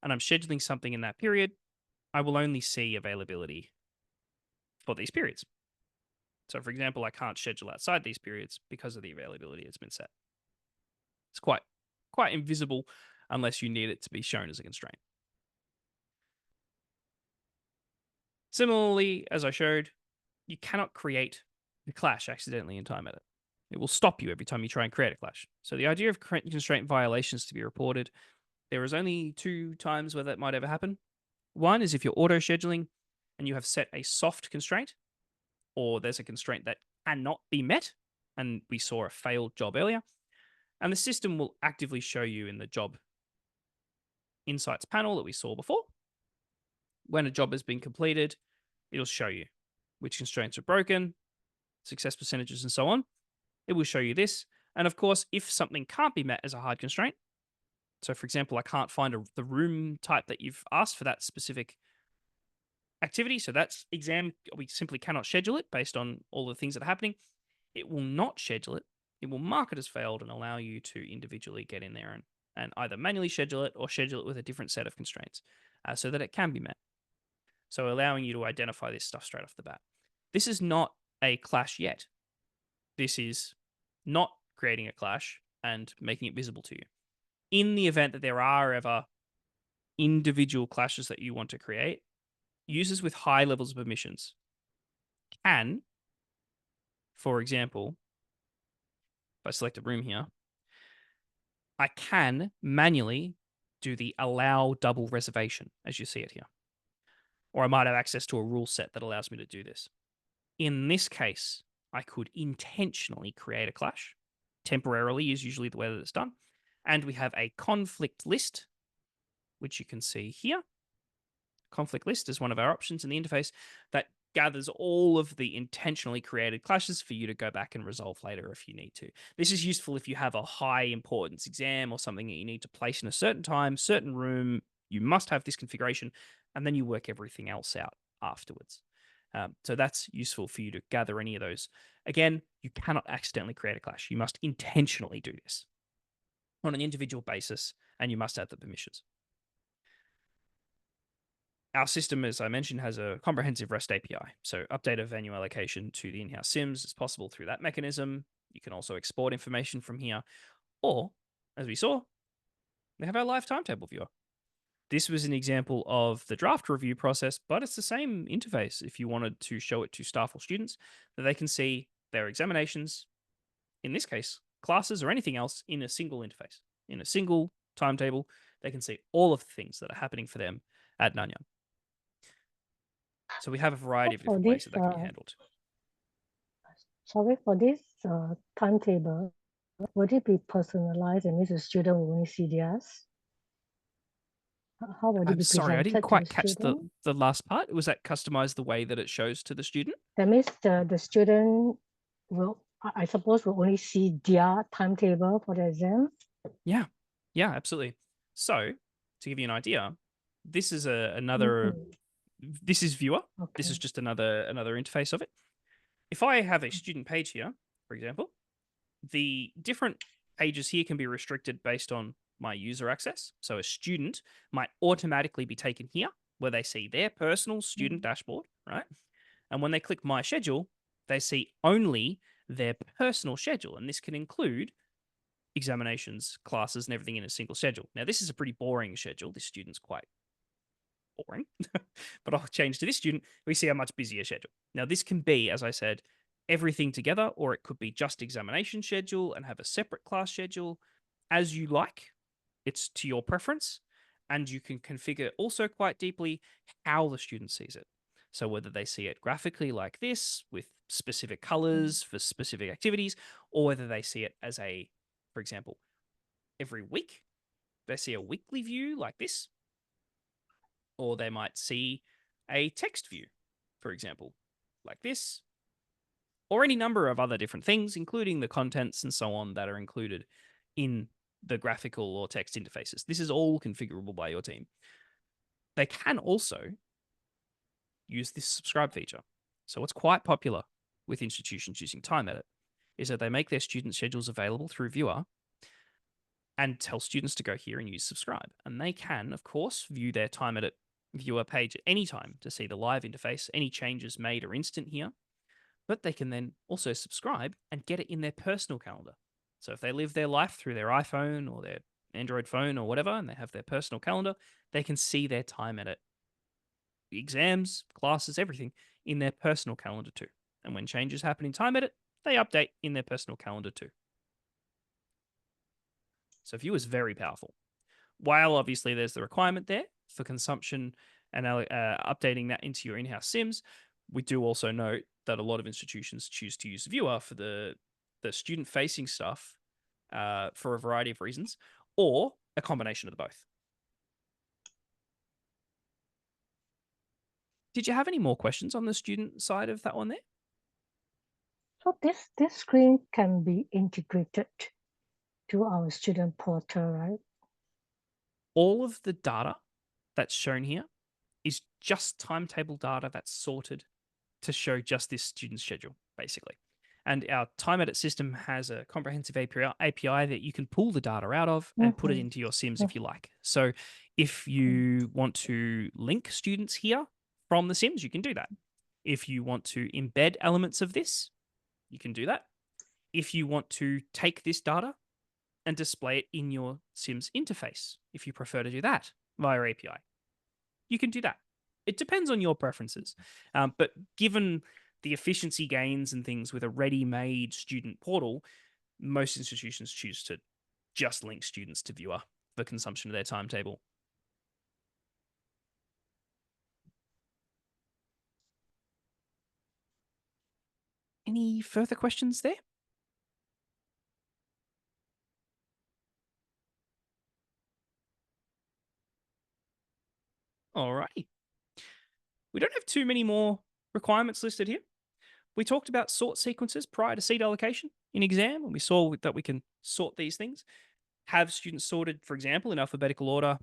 and I'm scheduling something in that period, I will only see availability for these periods. So, for example, I can't schedule outside these periods because of the availability that's been set. It's quite invisible unless you need it to be shown as a constraint. Similarly, as I showed, you cannot create a clash accidentally in TimeEdit. It will stop you every time you try and create a clash. So the idea of constraint violations to be reported, there is only 2 times where that might ever happen. One is if you're auto-scheduling and you have set a soft constraint, or there's a constraint that cannot be met, and we saw a failed job earlier, and the system will actively show you in the job insights panel that we saw before. When a job has been completed, it'll show you which constraints are broken, success percentages, and so on. It will show you this. And of course, if something can't be met as a hard constraint, so for example, I can't find the room type that you've asked for that specific activity, so that's exam, we simply cannot schedule it based on all the things that are happening, it will not schedule it. It will mark it as failed and allow you to individually get in there and either manually schedule it or schedule it with a different set of constraints so that it can be met. So allowing you to identify this stuff straight off the bat. This is not a clash yet. This is not creating a clash and making it visible to you. In the event that there are ever individual clashes that you want to create, users with high levels of permissions can, for example, if I select a room here, I can manually do the allow double reservation, as you see it here. Or I might have access to a rule set that allows me to do this. In this case, I could intentionally create a clash. Temporarily is usually the way that it's done. And we have a conflict list, which you can see here. Conflict list is one of our options in the interface that gathers all of the intentionally created clashes for you to go back and resolve later if you need to. This is useful if you have a high importance exam or something that you need to place in a certain time, certain room. You must have this configuration, and then you work everything else out afterwards. So that's useful for you to gather any of those. Again, you cannot accidentally create a clash. You must intentionally do this on an individual basis, and you must have the permissions. Our system, as I mentioned, has a comprehensive REST API. So update of venue allocation to the in-house sims is possible through that mechanism. You can also export information from here. Or, as we saw, we have our live timetable viewer. This was an example of the draft review process, but it's the same interface if you wanted to show it to staff or students, that they can see their examinations, in this case, classes or anything else, in a single interface, in a single timetable. They can see all of the things that are happening for them at Nanyang. So we have a variety of different ways that can be handled. Sorry, for this timetable, would it be personalized and means the student will only see theirs? How would it I'm be sorry, I presented didn't to quite the catch student? the last part. Was that customized the way that it shows to the student? That means the student will, I suppose, will only see their timetable for the exam. Yeah, absolutely. So to give you an idea, this is another. This is viewer. This is just another interface of it. If I have a student page here, for example, the different pages here can be restricted based on my user access. So a student might automatically be taken here where they see their personal student dashboard, right? And when they click my schedule, they see only their personal schedule. And this can include examinations, classes, and everything in a single schedule. Now, this is a pretty boring schedule. This student's quite boring, but I'll change to this student. We see a much busier schedule. Now, this can be, as I said, everything together, or it could be just examination schedule and have a separate class schedule as you like. It's to your preference, and you can configure also quite deeply how the student sees it. So whether they see it graphically like this with specific colors for specific activities, or whether they see it as a, for example, every week, they see a weekly view like this, or they might see a text view, for example, like this, or any number of other different things, including the contents and so on that are included in the graphical or text interfaces. This is all configurable by your team. They can also use this subscribe feature. So what's quite popular with institutions using TimeEdit is that they make their student schedules available through Viewer and tell students to go here and use subscribe. And they can, of course, view their TimeEdit Viewer page at any time to see the live interface. Any changes made are instant here. But they can then also subscribe and get it in their personal calendar. So if they live their life through their iPhone or their Android phone or whatever, and they have their personal calendar, they can see their TimeEdit exams, classes, everything in their personal calendar too. And when changes happen in TimeEdit, they update in their personal calendar too. So View is very powerful. While obviously there's the requirement there for consumption and updating that into your in-house sims, we do also note that a lot of institutions choose to use Viewer for the student-facing stuff for a variety of reasons, or a combination of the both. Did you have any more questions on the student side of that one there? So this screen can be integrated to our student portal, right? All of the data that's shown here is just timetable data that's sorted to show just this student schedule, basically. And our TimeEdit system has a comprehensive API that you can pull the data out of and put it into your sims if you like. So if you want to link students here from the sims, you can do that. If you want to embed elements of this, you can do that. If you want to take this data and display it in your sims interface, if you prefer to do that via API, you can do that. It depends on your preferences. But given the efficiency gains and things with a ready-made student portal, most institutions choose to just link students to Viewer for consumption of their timetable. Any further questions there? Alrighty. We don't have too many more requirements listed here. We talked about sort sequences prior to seat allocation in exam, and we saw that we can sort these things, have students sorted, for example, in alphabetical order.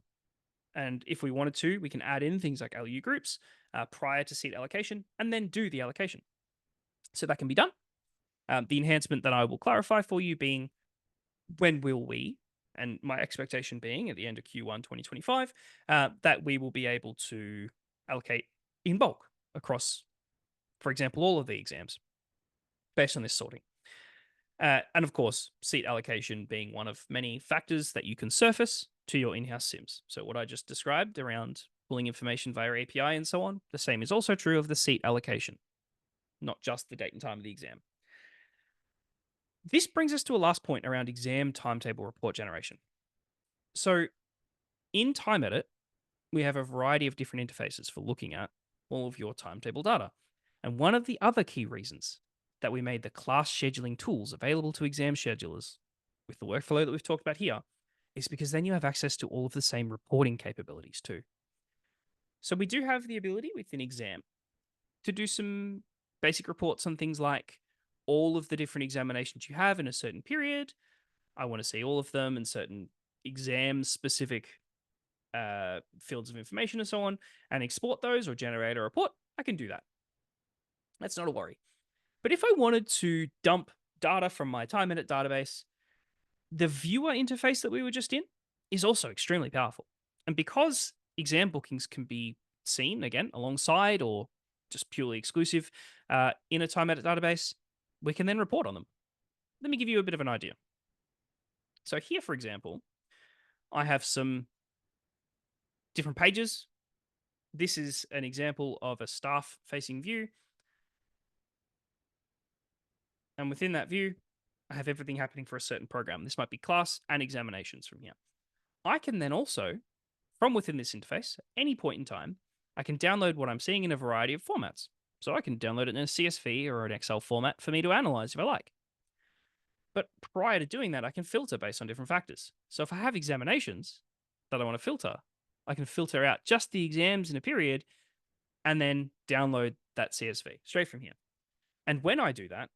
And if we wanted to, we can add in things like LU groups prior to seat allocation and then do the allocation. So that can be done. The enhancement that I will clarify for you being when will we, and my expectation being at the end of Q1 2025, that we will be able to allocate in bulk across, for example, all of the exams based on this sorting. And of course, seat allocation being one of many factors that you can surface to your in-house sims. So what I just described around pulling information via API and so on, the same is also true of the seat allocation, not just the date and time of the exam. This brings us to a last point around exam timetable report generation. So in TimeEdit, we have a variety of different interfaces for looking at all of your timetable data. And one of the other key reasons that we made the class scheduling tools available to exam schedulers with the workflow that we've talked about here is because then you have access to all of the same reporting capabilities too. So we do have the ability within exam to do some basic reports on things like all of the different examinations you have in a certain period. I want to see all of them in certain exam specific fields of information and so on, and export those or generate a report. I can do that. That's not a worry. But if I wanted to dump data from my TimeEdit database, the viewer interface that we were just in is also extremely powerful. And because exam bookings can be seen, again, alongside or just purely exclusive in a TimeEdit database, we can then report on them. Let me give you a bit of an idea. So here, for example, I have some different pages. This is an example of a staff-facing view. And within that view, I have everything happening for a certain program. This might be class and examinations from here. I can then also, from within this interface, at any point in time, I can download what I'm seeing in a variety of formats. So I can download it in a CSV or an Excel format for me to analyze if I like. But prior to doing that, I can filter based on different factors. So if I have examinations that I want to filter, I can filter out just the exams in a period and then download that CSV straight from here. And when I do that,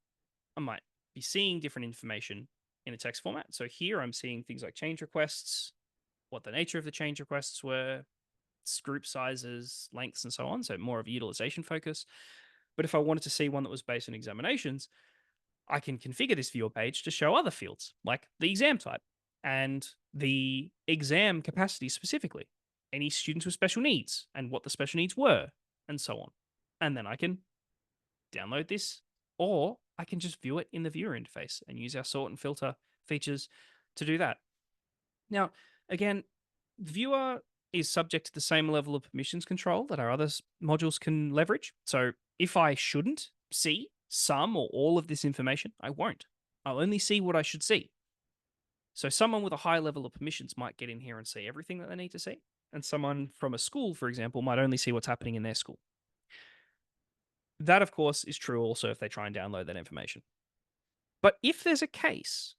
I might be seeing different information in a text format. So here I'm seeing things like change requests, what the nature of the change requests were, group sizes, lengths, and so on. So more of a utilization focus. But if I wanted to see one that was based on examinations, I can configure this viewer page to show other fields, like the exam type and the exam capacity specifically, any students with special needs and what the special needs were, and so on. And then I can download this, or I can just view it in the viewer interface and use our sort and filter features to do that. Now, again, viewer is subject to the same level of permissions control that our other modules can leverage. So if I shouldn't see some or all of this information, I won't. I'll only see what I should see. So someone with a high level of permissions might get in here and see everything that they need to see. And someone from a school, for example, might only see what's happening in their school. That, of course, is true also if they try and download that information. But if there's a case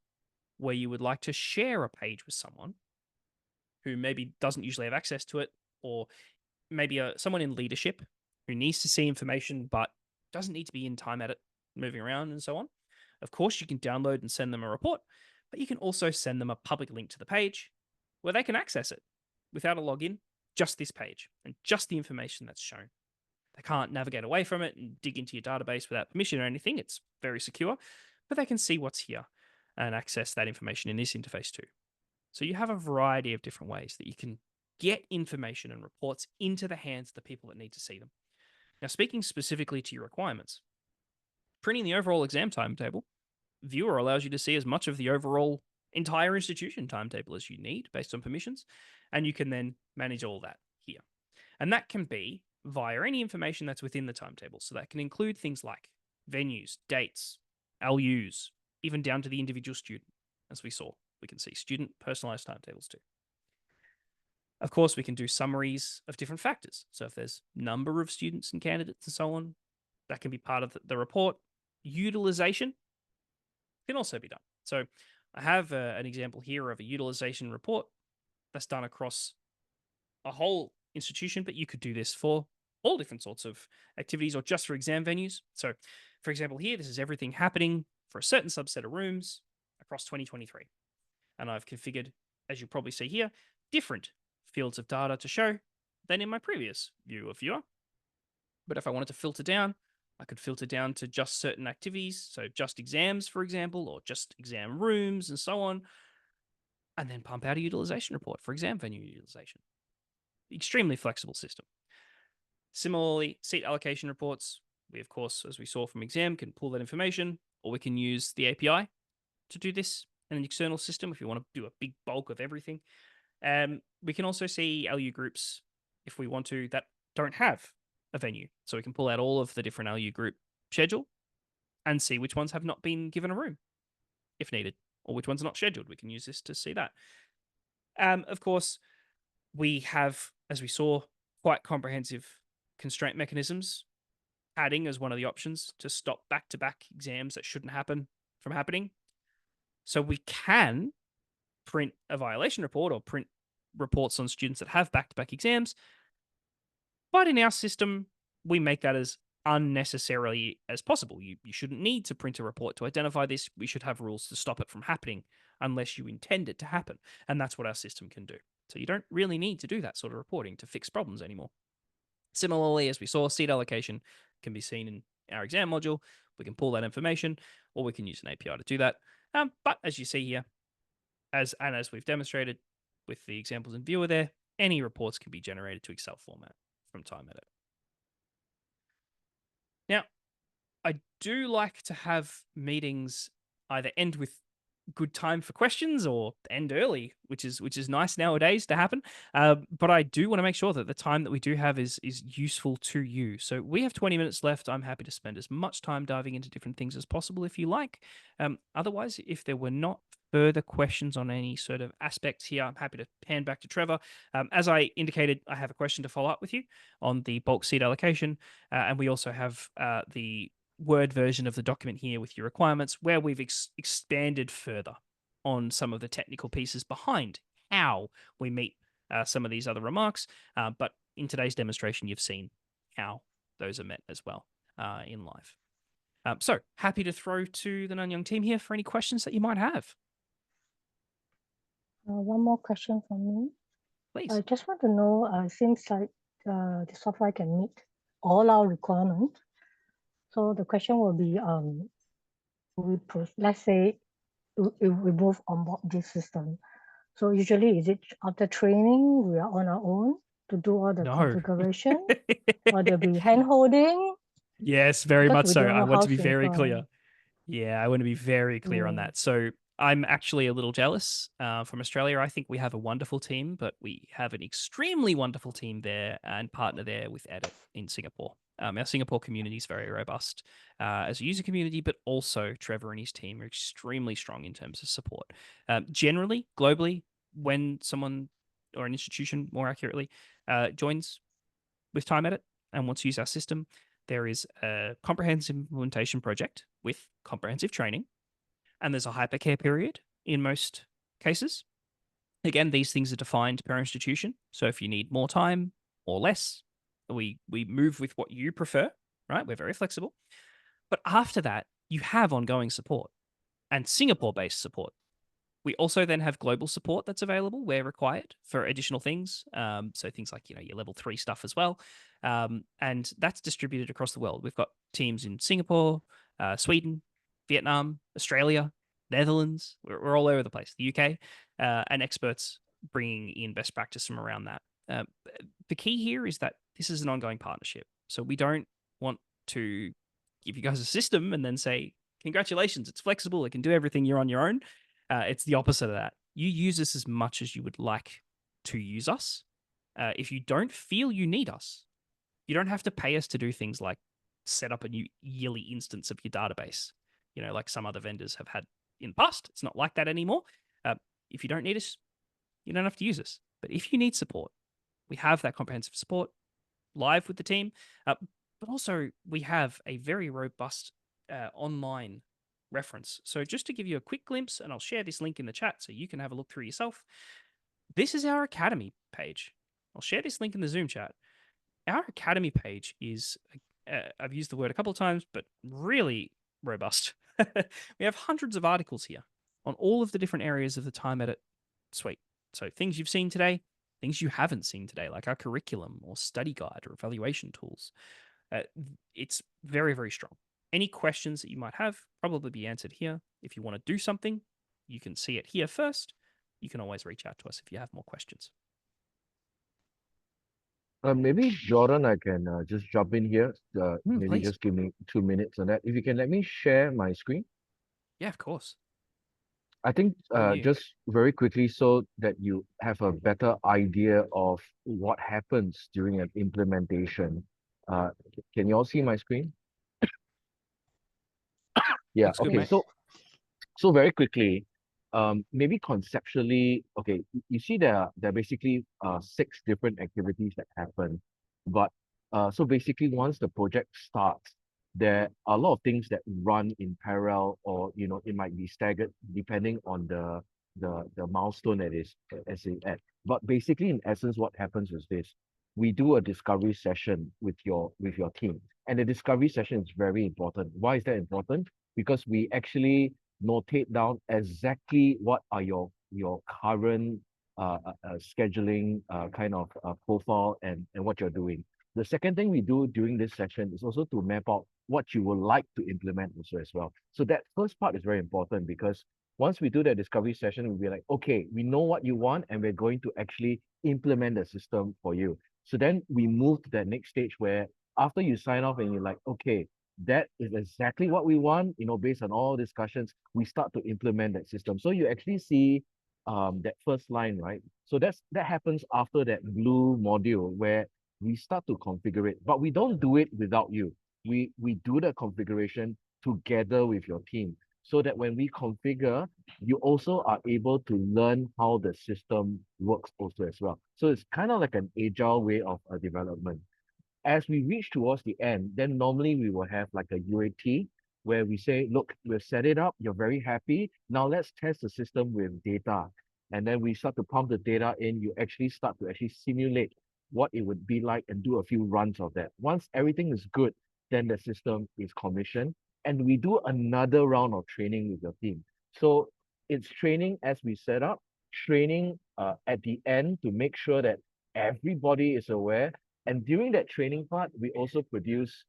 where you would like to share a page with someone who maybe doesn't usually have access to it, or maybe someone in leadership who needs to see information but doesn't need to be in TimeEdit, moving around and so on, of course you can download and send them a report, but you can also send them a public link to the page where they can access it without a login, just this page and just the information that's shown. They can't navigate away from it and dig into your database without permission or anything. It's very secure, but they can see what's here and access that information in this interface too. So you have a variety of different ways that you can get information and reports into the hands of the people that need to see them. Now, speaking specifically to your requirements, printing the overall exam timetable, Viewer allows you to see as much of the overall entire institution timetable as you need based on permissions, and you can then manage all that here. And that can be via any information that's within the timetable. So that can include things like venues, dates, LUs, even down to the individual student. As we saw, we can see student personalized timetables too. Of course, we can do summaries of different factors. So if there's number of students and candidates and so on, that can be part of the report. Utilization can also be done. So I have an example here of a utilization report that's done across a whole institution, but you could do this for all different sorts of activities or just for exam venues. So, for example, here, this is everything happening for a certain subset of rooms across 2023. And I've configured, as you probably see here, different fields of data to show than in my previous viewer. But if I wanted to filter down, I could filter down to just certain activities, so just exams, for example, or just exam rooms and so on, and then pump out a utilization report for exam venue utilization. Extremely flexible system. Similarly, seat allocation reports, we, of course, as we saw from exam, can pull that information, or we can use the API to do this in an external system if we want to do a big bulk of everything. We can also see LU groups, if we want to, that don't have a venue. So we can pull out all of the different LU group schedule and see which ones have not been given a room, if needed, or which ones are not scheduled. We can use this to see that. Of course, we have, as we saw, quite comprehensive constraint mechanisms, adding as one of the options to stop back-to-back exams that shouldn't happen from happening. So we can print a violation report or print reports on students that have back-to-back exams. But in our system, we make that as unnecessarily as possible. You shouldn't need to print a report to identify this. We should have rules to stop it from happening unless you intend it to happen. And that's what our system can do. So you don't really need to do that sort of reporting to fix problems anymore. Similarly, as we saw, seat allocation can be seen in our exam module. We can pull that information, or we can use an API to do that. But as you see here, as we've demonstrated with the examples in viewer there, any reports can be generated to Excel format from TimeEdit. Now, I do like to have meetings either end with good time for questions or end early, which is nice nowadays to happen. But I do want to make sure that the time that we do have is useful to you. So we have 20 minutes left. I'm happy to spend as much time diving into different things as possible if you like. Otherwise, if there were not further questions on any sort of aspects here, I'm happy to hand back to Trevor. As I indicated, I have a question to follow up with you on the bulk seat allocation. And we also have the Word version of the document here with your requirements, where we've expanded further on some of the technical pieces behind how we meet some of these other remarks. But in today's demonstration, you've seen how those are met as well in live. So happy to throw to the Nanyang team here for any questions that you might have. One more question from me. Please. I just want to know, seems like the software can meet all our requirements. So the question will be, let's say we move on board this system. So usually, is it after training, we are on our own to do all the configuration, or there'll be hand holding? Yes, very Because much we so. don't I know want how to be very simple. clear. Yeah, I want to be very clear on that. So I'm actually a little jealous from Australia. I think we have a wonderful team, but we have an extremely wonderful team there and partner there with Edit in Singapore. Our Singapore community is very robust as a user community, but also Trevor and his team are extremely strong in terms of support. Generally, globally, when someone or an institution, more accurately, joins with TimeEdit and wants to use our system, there is a comprehensive implementation project with comprehensive training, and there's a hypercare period in most cases. Again, these things are defined per institution. So if you need more time or less, we move with what you prefer, right? We're very flexible. But after that, you have ongoing support and Singapore-based support. We also then have global support that's available where required for additional things. So things like, your level 3 stuff as well. And that's distributed across the world. We've got teams in Singapore, Sweden, Vietnam, Australia, Netherlands. We're all over the place, the UK, and experts bringing in best practice from around that. The key here is that this is an ongoing partnership. So we don't want to give you guys a system and then say, congratulations, it's flexible, it can do everything, you're on your own. It's the opposite of that. You use this as much as you would like to use us. If you don't feel you need us, you don't have to pay us to do things like set up a new yearly instance of your database, like some other vendors have had in the past. It's not like that anymore. If you don't need us, you don't have to use us. But if you need support, we have that comprehensive support live with the team. But also, we have a very robust online reference. So just to give you a quick glimpse, and I'll share this link in the chat so you can have a look through yourself. This is our Academy page. I'll share this link in the Zoom chat. our Academy page is, I've used the word a couple of times, but really robust. We have hundreds of articles here on all of the different areas of the TimeEdit suite. So things you've seen today, things you haven't seen today, like our curriculum or study guide or evaluation tools. It's very, very strong. Any questions that you might have probably be answered here. If you want to do something, you can see it here first. You can always reach out to us if you have more questions. Maybe Jordan, I can just jump in here. Maybe please. just give me 2 minutes on that. If you can let me share my screen. Yeah, of course. I think you. just very quickly so that you have a better idea of what happens during an implementation. Can you all see my screen? Yeah, Looks good, okay. mate. So very quickly, maybe conceptually, okay, you see there are basically 6 different activities that happen. But so basically once the project starts, there are a lot of things that run in parallel, or it might be staggered depending on the milestone that is at. But basically, in essence, what happens is this: we do a discovery session with your team. And the discovery session is very important. Why is that important? Because we actually notate down exactly what are your current scheduling kind of profile and what you're doing. The second thing we do during this session is also to map out what you would like to implement also as well. So that first part is very important, because once we do that discovery session, we'll be like, okay, we know what you want and we're going to actually implement the system for you. So then we move to that next stage where after you sign off and you're like, okay, that is exactly what we want, based on all discussions, we start to implement that system. So you actually see that first line, right? So that happens after that blue module where we start to configure it, but we don't do it without you. We do the configuration together with your team, so that when we configure, you also are able to learn how the system works also as well. So it's kind of like an agile way of development. As we reach towards the end, then normally we will have like a UAT where we say, look, we've set it up, you're very happy. Now let's test the system with data. And then we start to pump the data in. You actually start to simulate what it would be like and do a few runs of that. Once everything is good, then the system is commissioned. And we do another round of training with your team. So it's training as we set up, training at the end to make sure that everybody is aware. And during that training part, we also produce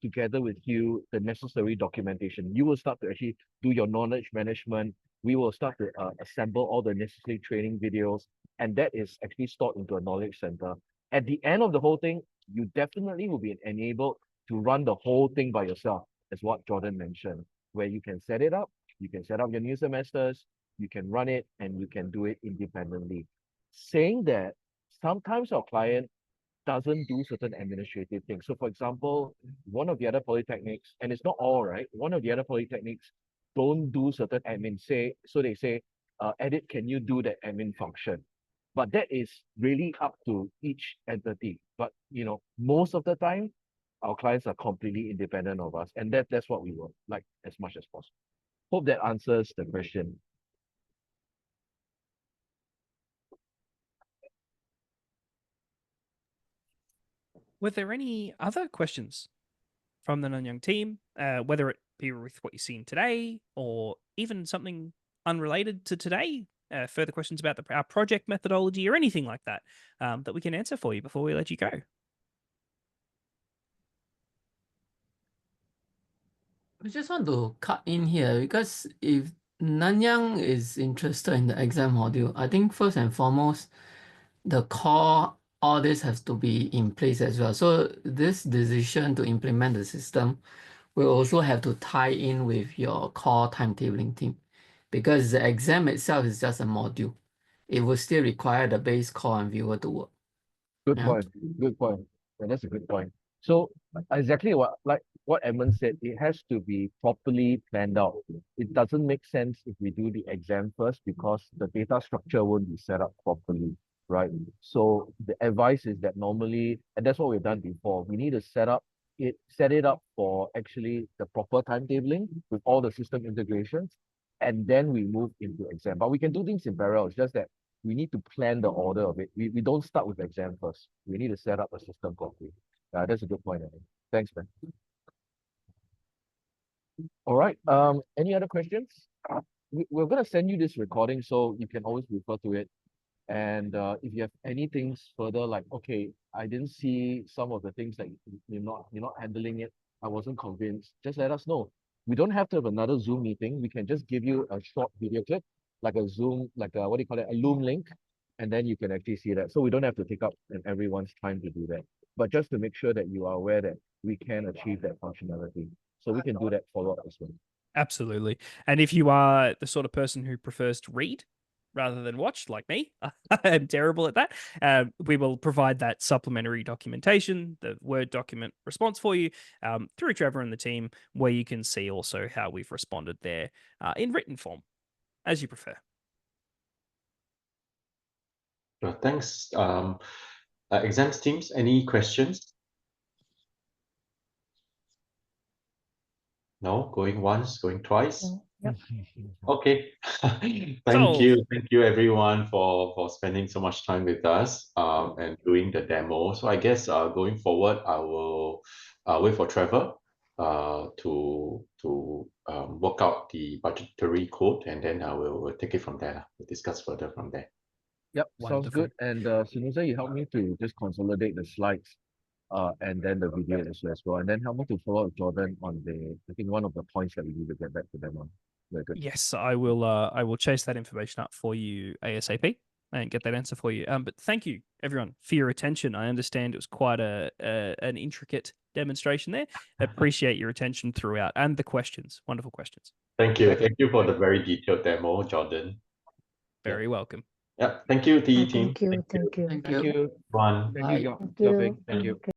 together with you the necessary documentation. You will start to actually do your knowledge management. We will start to assemble all the necessary training videos, and that is actually stored into a knowledge center. At the end of the whole thing, you definitely will be enabled to run the whole thing by yourself, as what Jordan mentioned, where you can set it up, you can set up your new semesters, you can run it, and you can do it independently. Saying that, sometimes our client doesn't do certain administrative things. So for example, one of the other polytechnics, and it's not all, right? One of the other polytechnics don't do certain admin. So they say, Edit, can you do that admin function? But that is really up to each entity. But most of the time, our clients are completely independent of us, and that's what we would like as much as possible. Hope that answers the question. Were there any other questions from the Nanyang team, whether it be with what you've seen today or even something unrelated to today? Further questions about our project methodology or anything like that that we can answer for you before we let you go? I just want to cut in here, because if Nanyang is interested in the exam module, I think first and foremost, the core, all this has to be in place as well. So this decision to implement the system will also have to tie in with your core timetabling team, because the exam itself is just a module. It will still require the base core and viewer to work. Good Yeah. point. Good point. Yeah, that's a good point. So exactly what Edmund said, it has to be properly planned out. It doesn't make sense if we do the exam first, because the data structure won't be set up properly, right? So the advice is that normally, and that's what we've done before, we need to set it up for actually the proper timetabling with all the system integrations, and then we move into exam. But we can do things in parallel. It's just that we need to plan the order of it. We don't start with exam first. We need to set up a system properly. That's a good point, I think. Thanks, man. All right. Any other questions? We're gonna send you this recording so you can always refer to it. And if you have any things further, like, okay, I didn't see some of the things that you're not handling it, I wasn't convinced, just let us know. We don't have to have another Zoom meeting. We can just give you a short video clip, like a Zoom, like a, what do you call it, a Loom link, and then you can actually see that. So we don't have to take up everyone's time to do that. But just to make sure that you are aware that we can achieve that functionality. So we can do that follow-up as well. Absolutely. And if you are the sort of person who prefers to read rather than watch, like me, I'm terrible at that. We will provide that supplementary documentation, the Word document response for you through Trevor and the team, where you can see also how we've responded there in written form, as you prefer. Thanks. Exams teams, any questions? No, going once, going twice. Yep. Okay. Thank you everyone for spending so much time with us and doing the demo. So I guess going forward, I will wait for Trevor to work out the budgetary code, and then we'll take it from there. We'll discuss further from there. Yep, sounds Wonderful. good. And Saanuza, you help me to just consolidate the slides and then the video as well. And then help me to follow up Jordan on I think one of the points that we need to get back to them on. Very good. Yes, I will chase that information up for you ASAP and get that answer for you. But thank you everyone for your attention. I understand it was quite an intricate demonstration there. Appreciate your attention throughout and the questions. Wonderful questions. Thank you. Thank you for the very detailed demo, Jordan. Very welcome. Yeah. Thank you, TE team. Thank you. Thank you. One. Thank you, Thank you. Thank you.